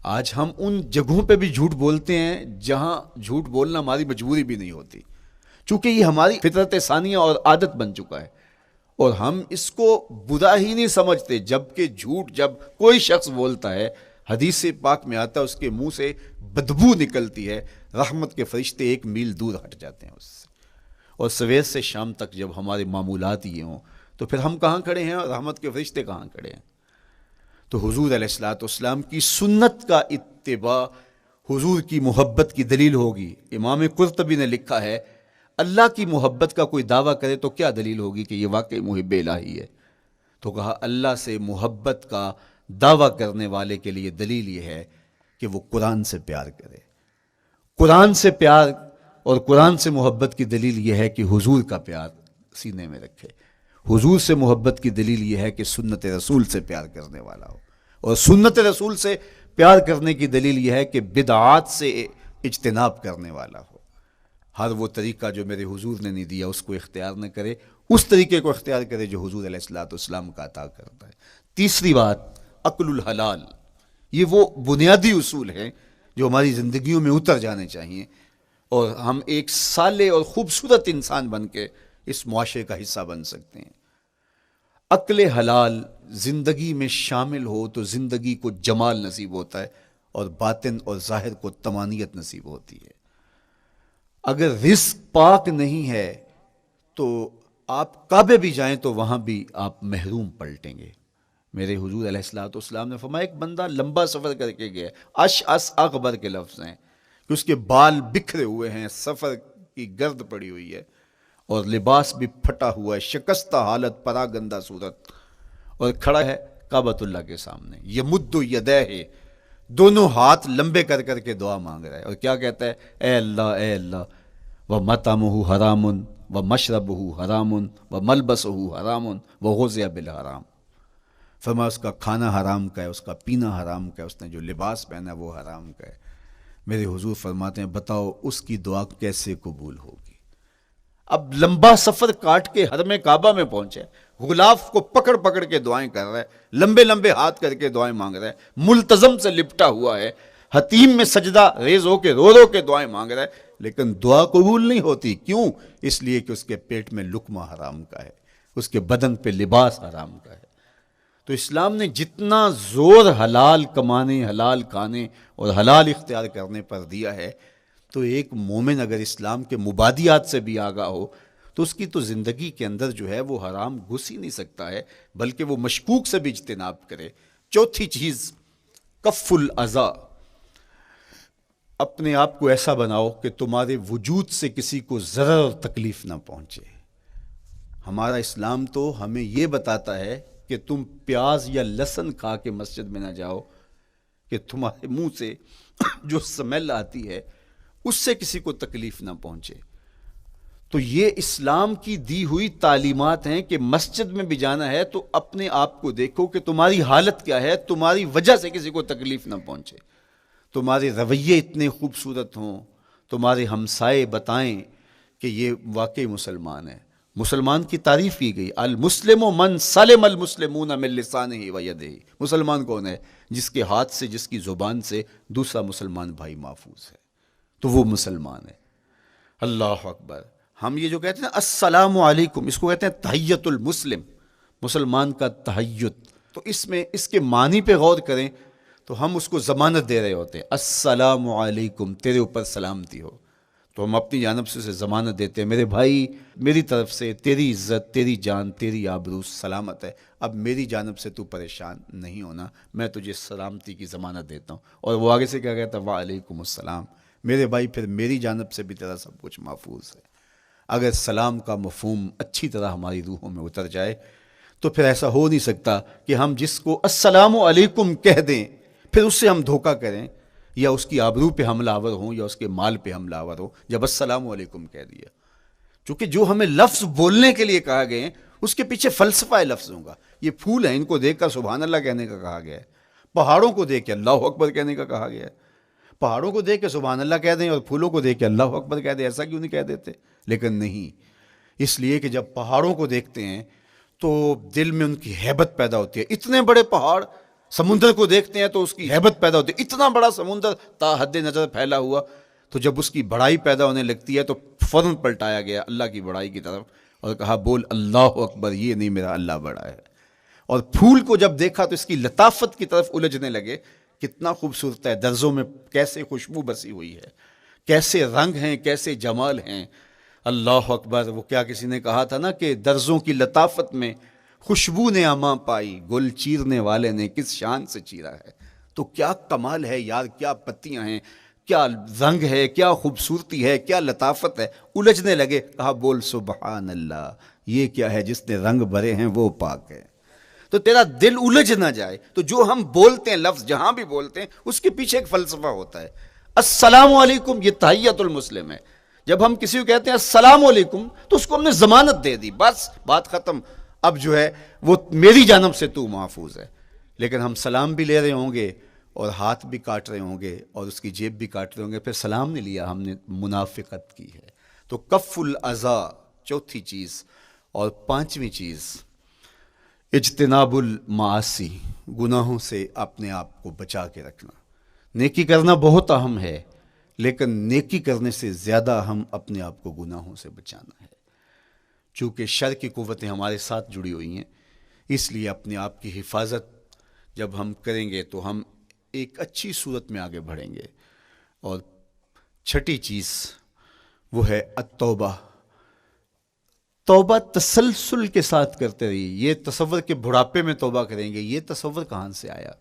آج ہم ان جگہوں پہ بھی جھوٹ بولتے ہیں جہاں جھوٹ بولنا ہماری مجبوری بھی نہیں ہوتی، چونکہ یہ ہماری فطرت ثانیہ اور عادت بن چکا ہے، اور ہم اس کو برا ہی نہیں سمجھتے۔ جبکہ جھوٹ جب کوئی شخص بولتا ہے، حدیث پاک میں آتا ہے اس کے منہ سے بدبو نکلتی ہے، رحمت کے فرشتے 1 میل دور ہٹ جاتے ہیں اس سے۔ اور سویر سے شام تک جب ہمارے معمولات یہ ہوں تو پھر ہم کہاں کھڑے ہیں اور رحمت کے فرشتے کہاں کھڑے ہیں؟ تو حضور علیہ الصلوۃ والسلام کی سنت کا اتباع حضور کی محبت کی دلیل ہوگی۔ امام قرطبی نے لکھا ہے، اللہ کی محبت کا کوئی دعویٰ کرے تو کیا دلیل ہوگی کہ یہ واقعی محب الہی ہے؟ تو کہا اللہ سے محبت کا دعویٰ کرنے والے کے لیے دلیل یہ ہے کہ وہ قرآن سے پیار کرے۔ قرآن سے پیار اور قرآن سے محبت کی دلیل یہ ہے کہ حضور کا پیار سینے میں رکھے. حضور سے محبت کی دلیل یہ ہے کہ سنت رسول سے پیار کرنے والا ہو. اور سنت رسول سے پیار کرنے کی دلیل یہ ہے کہ بدعات سے اجتناب کرنے والا ہو. ہر وہ طریقہ جو میرے حضور نے نہیں دیا اس کو اختیار نہ کرے، اس طریقے کو اختیار کرے جو حضور علیہ الصلوۃ والسلام کا عطا کرتا ہے. تیسری بات، عقل الحلال. یہ وہ بنیادی اصول ہیں جو ہماری زندگیوں میں اتر جانے چاہیے اور ہم ایک صالح اور خوبصورت انسان بن کے اس معاشرے کا حصہ بن سکتے ہیں. عقل حلال زندگی میں شامل ہو تو زندگی کو جمال نصیب ہوتا ہے اور باطن اور ظاہر کو طمانینت نصیب ہوتی ہے. اگر رزق پاک نہیں ہے تو آپ کعبے بھی جائیں تو وہاں بھی آپ محروم پلٹیں گے. میرے حضور علیہ الصلوۃ والسلام نے فرمایا ایک بندہ لمبا سفر کر کے گیا، اشعث اغبر کے لفظ ہیں کہ اس کے بال بکھرے ہوئے ہیں، سفر کی گرد پڑی ہوئی ہے اور لباس بھی پھٹا ہوا ہے، شکستہ حالت، پراگندہ صورت، اور کھڑا ہے کعبۃ اللہ کے سامنے. یمد یدیہ، دونوں ہاتھ لمبے کر کر کے دعا مانگ رہا ہے اور کیا کہتا ہے؟ اے اللہ ومطعمہ حرام ومشربہ حرام وملبسہ حرام وغذی بالحرام. فرمایا اس کا کھانا حرام کا ہے، اس کا پینا حرام کا ہے، اس نے جو لباس پہنا ہے وہ حرام کا ہے. میرے حضور فرماتے ہیں بتاؤ اس کی دعا کیسے قبول ہوگی؟ اب لمبا سفر کاٹ کے حرم کعبہ میں پہنچے، غلاف کو پکڑ پکڑ کے دعائیں کر رہا ہے، لمبے لمبے ہاتھ کر کے دعائیں مانگ رہا ہے، ملتزم سے لپٹا ہوا ہے، حتیم میں سجدہ ریز ہو کے رو رو کے دعائیں مانگ رہا ہے، لیکن دعا قبول نہیں ہوتی. کیوں؟ اس لیے کہ اس کے پیٹ میں لقمہ حرام کا ہے، اس کے بدن پہ لباس حرام کا ہے. تو اسلام نے جتنا زور حلال کمانے، حلال کھانے اور حلال اختیار کرنے پر دیا ہے، تو ایک مومن اگر اسلام کے مبادیات سے بھی آگاہ ہو تو اس کی تو زندگی کے اندر جو ہے وہ حرام گھس ہی نہیں سکتا ہے، بلکہ وہ مشکوک سے بھی اجتناب کرے. چوتھی چیز، کف الاذی. اپنے آپ کو ایسا بناؤ کہ تمہارے وجود سے کسی کو ضرر اور تکلیف نہ پہنچے. ہمارا اسلام تو ہمیں یہ بتاتا ہے کہ تم پیاز یا لہسن کھا کے مسجد میں نہ جاؤ کہ تمہارے منہ سے جو سمیل آتی ہے اس سے کسی کو تکلیف نہ پہنچے. تو یہ اسلام کی دی ہوئی تعلیمات ہیں کہ مسجد میں بھی جانا ہے تو اپنے آپ کو دیکھو کہ تمہاری حالت کیا ہے، تمہاری وجہ سے کسی کو تکلیف نہ پہنچے. تمہارے رویے اتنے خوبصورت ہوں، تمہارے ہمسائے بتائیں کہ یہ واقعی مسلمان ہے. مسلمان کی تعریف کی گئی، المسلم من سلم المسلمون من لسانہ و یدہ. مسلمان کون ہے؟ جس کے ہاتھ سے، جس کی زبان سے دوسرا مسلمان بھائی محفوظ ہے، تو وہ مسلمان ہے. اللہ اکبر. ہم یہ جو کہتے ہیں السلام علیکم، اس کو کہتے ہیں تحیت المسلم، مسلمان کا تحیت. تو اس میں اس کے معنی پہ غور کریں تو ہم اس کو ضمانت دے رہے ہوتے ہیں، السلام علیکم، تیرے اوپر سلامتی ہو. تو ہم اپنی جانب سے اسے ضمانت دیتے ہیں، میرے بھائی میری طرف سے تیری عزت، تیری جان، تیری آبرو سلامت ہے، اب میری جانب سے تو پریشان نہیں ہونا، میں تجھے سلامتی کی ضمانت دیتا ہوں. اور وہ آگے سے کیا کہتا ہے؟ وعلیکم السلام. میرے بھائی پھر میری جانب سے بھی تیرا سب کچھ محفوظ ہے. اگر سلام کا مفہوم اچھی طرح ہماری روحوں میں اتر جائے تو پھر ایسا ہو نہیں سکتا کہ ہم جس کو السلام علیکم کہہ دیں پھر اس سے ہم دھوکہ کریں یا اس کی آبرو پہ حملہ آور ہوں یا اس کے مال پہ حملہ آور ہوں جب السلام علیکم کہہ دیا. چونکہ جو ہمیں لفظ بولنے کے لیے کہا گئے ہیں اس کے پیچھے فلسفہ ہے لفظوں کا. یہ پھول ہیں، ان کو دیکھ کر سبحان اللہ کہنے کا کہا گیا ہے. پہاڑوں کو دیکھ کے اللہ اکبر کہنے کا کہا گیا ہے. پہاڑوں کو دیکھ کے سبحان اللہ کہہ دیں اور پھولوں کو دیکھ کے اللہ اکبر کہہ دیں، ایسا کیوں نہیں کہہ دیتے؟ لیکن نہیں، اس لیے کہ جب پہاڑوں کو دیکھتے ہیں تو دل میں ان کی ہیبت پیدا ہوتی ہے. اتنے بڑے پہاڑ، سمندر کو دیکھتے ہیں تو اس کی ہیبت پیدا ہوتی ہے. اتنا بڑا سمندر تا حد نظر پھیلا ہوا، تو جب اس کی بڑائی پیدا ہونے لگتی ہے تو فوراً پلٹایا گیا اللہ کی بڑائی کی طرف اور کہا بول اللہ اکبر، یہ نہیں میرا اللہ بڑا ہے. اور پھول کو جب دیکھا تو اس کی لطافت کی طرف الجھنے لگے، کتنا خوبصورت ہے، درزوں میں کیسے خوشبو بسی ہوئی ہے، کیسے رنگ ہیں، کیسے جمال ہیں. اللہ اکبر. وہ کیا کسی نے کہا تھا نا کہ درزوں کی لطافت میں خوشبو نے اماں پائی، گل چیرنے والے نے کس شان سے چیرا ہے. تو کیا کمال ہے یار، کیا پتیاں ہیں، کیا رنگ ہے، کیا خوبصورتی ہے، کیا لطافت ہے. الجھنے لگے، کہا بول سبحان اللہ، یہ کیا ہے جس نے رنگ بھرے ہیں وہ پاک ہے. تو تیرا دل الجھ نہ جائے. تو جو ہم بولتے ہیں لفظ جہاں بھی بولتے ہیں اس کے پیچھے ایک فلسفہ ہوتا ہے. السلام علیکم یہ تحیت المسلم ہے. جب ہم کسی کو کہتے ہیں السلام علیکم تو اس کو ہم نے ضمانت دے دی، بس بات ختم، اب جو ہے وہ میری جانب سے تو محفوظ ہے۔ لیکن ہم سلام بھی لے رہے ہوں گے اور ہاتھ بھی کاٹ رہے ہوں گے اور اس کی جیب بھی کاٹ رہے ہوں گے، پھر سلام نہیں لیا، ہم نے منافقت کی ہے۔ تو کف الاذی چوتھی چیز، اور پانچویں چیز اجتناب المعاصی، گناہوں سے اپنے آپ کو بچا کے رکھنا۔ نیکی کرنا بہت اہم ہے، لیکن نیکی کرنے سے زیادہ اہم اپنے آپ کو گناہوں سے بچانا ہے۔ چونکہ شر کی قوتیں ہمارے ساتھ جڑی ہوئی ہیں، اس لیے اپنے آپ کی حفاظت جب ہم کریں گے تو ہم ایک اچھی صورت میں آگے بڑھیں گے۔ اور چھٹی چیز وہ ہے التوبہ، توبہ تسلسل کے ساتھ کرتے رہیے۔ یہ تصور کہ بڑھاپے میں توبہ کریں گے، یہ تصور کہاں سے آیا؟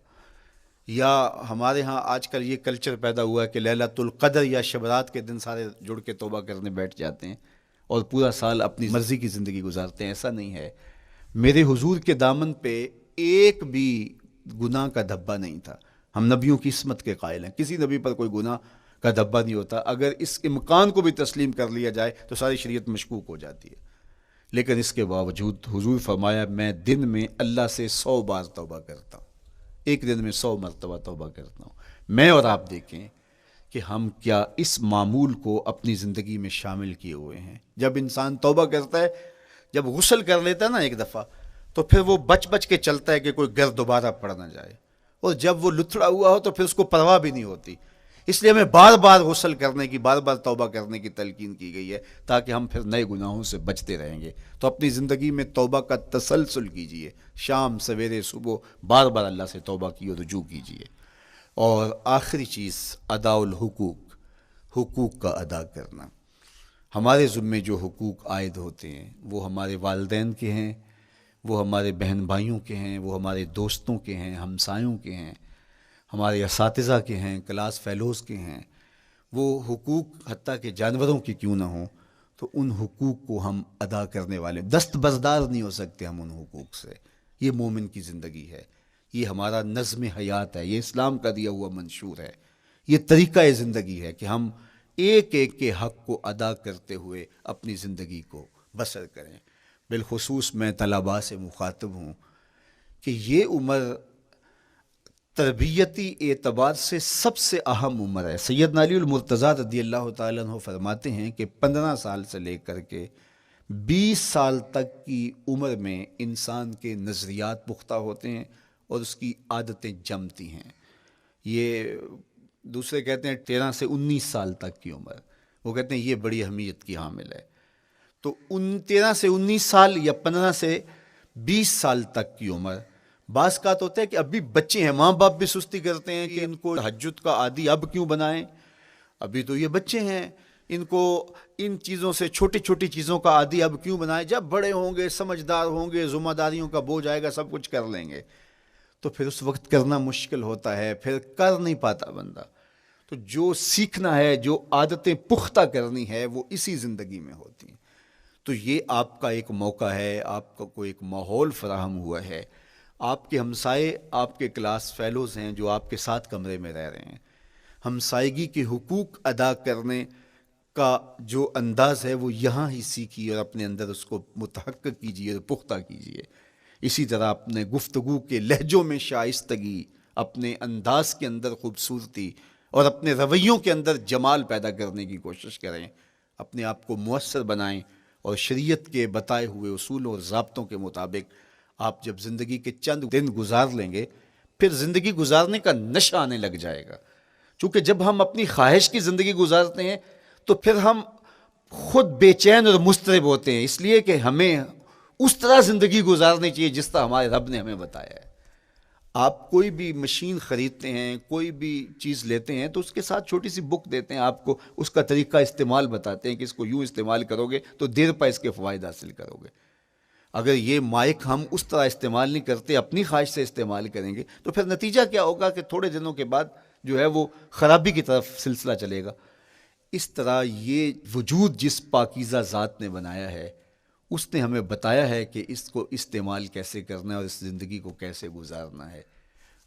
یا ہمارے ہاں آج کل یہ کلچر پیدا ہوا ہے کہ لیلۃ القدر یا شبرات کے دن سارے جڑ کے توبہ کرنے بیٹھ جاتے ہیں اور پورا سال اپنی مرضی کی زندگی گزارتے ہیں۔ ایسا نہیں ہے۔ میرے حضور کے دامن پہ ایک بھی گناہ کا دھبا نہیں تھا۔ ہم نبیوں کی عصمت کے قائل ہیں، کسی نبی پر کوئی گناہ کا دھبا نہیں ہوتا۔ اگر اس امکان کو بھی تسلیم کر لیا جائے تو ساری شریعت مشکوک ہو جاتی ہے، لیکن اس کے باوجود حضور فرمایا میں دن میں اللہ سے 100 بار توبہ کرتا ہوں، ایک دن میں 100 مرتبہ توبہ کرتا ہوں۔ میں اور آپ دیکھیں کہ ہم کیا اس معمول کو اپنی زندگی میں شامل کیے ہوئے ہیں۔ جب انسان توبہ کرتا ہے، جب غسل کر لیتا ہے نا ایک دفعہ، تو پھر وہ بچ بچ کے چلتا ہے کہ کوئی گرد دوبارہ پڑ نہ جائے، اور جب وہ لتھڑا ہوا ہو تو پھر اس کو پرواہ بھی نہیں ہوتی۔ اس لیے ہمیں بار بار غسل کرنے کی، بار بار توبہ کرنے کی تلقین کی گئی ہے، تاکہ ہم پھر نئے گناہوں سے بچتے رہیں گے۔ تو اپنی زندگی میں توبہ کا تسلسل کیجئے، شام سویرے صبح بار بار اللہ سے توبہ کی اور رجوع کیجئے۔ اور آخری چیز ادا الحقوق، حقوق کا ادا کرنا۔ ہمارے ذمے جو حقوق عائد ہوتے ہیں وہ ہمارے والدین کے ہیں، وہ ہمارے بہن بھائیوں کے ہیں، وہ ہمارے دوستوں کے ہیں، ہمسایوں کے ہیں، ہمارے اساتذہ کے ہیں، کلاس فیلوز کے ہیں۔ وہ حقوق حتیٰ کہ جانوروں کی کیوں نہ ہوں، تو ان حقوق کو ہم ادا کرنے والے، دست بردار نہیں ہو سکتے ہم ان حقوق سے۔ یہ مومن کی زندگی ہے، یہ ہمارا نظم حیات ہے، یہ اسلام کا دیا ہوا منشور ہے، یہ طریقہ زندگی ہے کہ ہم ایک ایک کے حق کو ادا کرتے ہوئے اپنی زندگی کو بسر کریں۔ بالخصوص میں طلباء سے مخاطب ہوں کہ یہ عمر تربیتی اعتبار سے سب سے اہم عمر ہے۔ سیدنا علی المرتضیٰ رضی اللہ تعالیٰ عنہ فرماتے ہیں کہ 15 سال سے لے کر کے 20 سال تک کی عمر میں انسان کے نظریات پختہ ہوتے ہیں اور اس کی عادتیں جمتی ہیں۔ یہ دوسرے کہتے ہیں 13 سے 19 سال تک کی عمر، وہ کہتے ہیں یہ بڑی اہمیت کی حامل ہے۔ تو 13 سے 19 سال یا 15 سے 20 سال تک کی عمر، بعض کا تو ہوتا ہے کہ ابھی بچے ہیں، ماں باپ بھی سستی کرتے ہیں کہ ان کو تہجد کا عادی اب کیوں بنائیں، ابھی تو یہ بچے ہیں، ان کو ان چیزوں سے، چھوٹی چھوٹی چیزوں کا عادی اب کیوں بنائیں، جب بڑے ہوں گے، سمجھدار ہوں گے، ذمہ داریوں کا بوجھ آئے گا، سب کچھ کر لیں گے۔ تو پھر اس وقت کرنا مشکل ہوتا ہے، پھر کر نہیں پاتا بندہ۔ تو جو سیکھنا ہے، جو عادتیں پختہ کرنی ہے، وہ اسی زندگی میں ہوتی ہیں۔ تو یہ آپ کا ایک موقع ہے، آپ کا کوئی ایک ماحول فراہم ہوا ہے۔ آپ کے ہمسائے آپ کے کلاس فیلوز ہیں جو آپ کے ساتھ کمرے میں رہ رہے ہیں۔ ہمسائیگی کے حقوق ادا کرنے کا جو انداز ہے وہ یہاں ہی سیکھیے اور اپنے اندر اس کو متحقق کیجیے اور پختہ کیجیے۔ اسی طرح اپنے گفتگو کے لہجوں میں شائستگی، اپنے انداز کے اندر خوبصورتی اور اپنے رویوں کے اندر جمال پیدا کرنے کی کوشش کریں۔ اپنے آپ کو مؤثر بنائیں اور شریعت کے بتائے ہوئے اصول اور ضابطوں کے مطابق آپ جب زندگی کے چند دن گزار لیں گے، پھر زندگی گزارنے کا نشہ آنے لگ جائے گا۔ چونکہ جب ہم اپنی خواہش کی زندگی گزارتے ہیں تو پھر ہم خود بے چین اور مضطرب ہوتے ہیں، اس لیے کہ ہمیں اس طرح زندگی گزارنی چاہیے جس طرح ہمارے رب نے ہمیں بتایا ہے۔ آپ کوئی بھی مشین خریدتے ہیں، کوئی بھی چیز لیتے ہیں تو اس کے ساتھ چھوٹی سی بک دیتے ہیں، آپ کو اس کا طریقہ استعمال بتاتے ہیں کہ اس کو یوں استعمال کرو گے تو دیر پا اس کے فوائد حاصل کرو گے۔ اگر یہ مائک ہم اس طرح استعمال نہیں کرتے، اپنی خواہش سے استعمال کریں گے تو پھر نتیجہ کیا ہوگا کہ تھوڑے دنوں کے بعد جو ہے وہ خرابی کی طرف سلسلہ چلے گا۔ اس طرح یہ وجود جس پاکیزہ ذات نے بنایا ہے، اس نے ہمیں بتایا ہے کہ اس کو استعمال کیسے کرنا ہے اور اس زندگی کو کیسے گزارنا ہے۔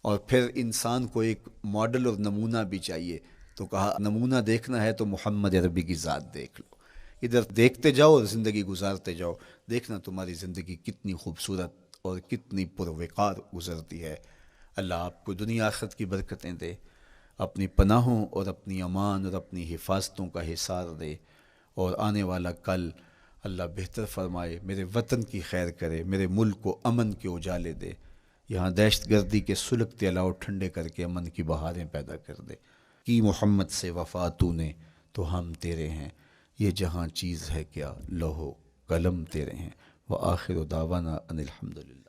اور پھر انسان کو ایک ماڈل اور نمونہ بھی چاہیے تو کہا نمونہ دیکھنا ہے تو محمد عربی کی ذات دیکھ لو، ادھر دیکھتے جاؤ اور زندگی گزارتے جاؤ، دیکھنا تمہاری زندگی کتنی خوبصورت اور کتنی پروقار گزرتی ہے۔ اللہ آپ کو دنیا آخرت کی برکتیں دے، اپنی پناہوں اور اپنی امان اور اپنی حفاظتوں کا حصار دے، اور آنے والا کل اللہ بہتر فرمائے، میرے وطن کی خیر کرے، میرے ملک کو امن کے اجالے دے، یہاں دہشت گردی کے سلگتے علاؤ ٹھنڈے کر کے امن کی بہاریں پیدا کر دے۔ کی محمد سے وفا تو نے تو ہم تیرے ہیں، یہ جہاں چیز ہے کیا لوح و قلم تیرے ہیں۔ وآخر دعوانا ان الحمدللہ۔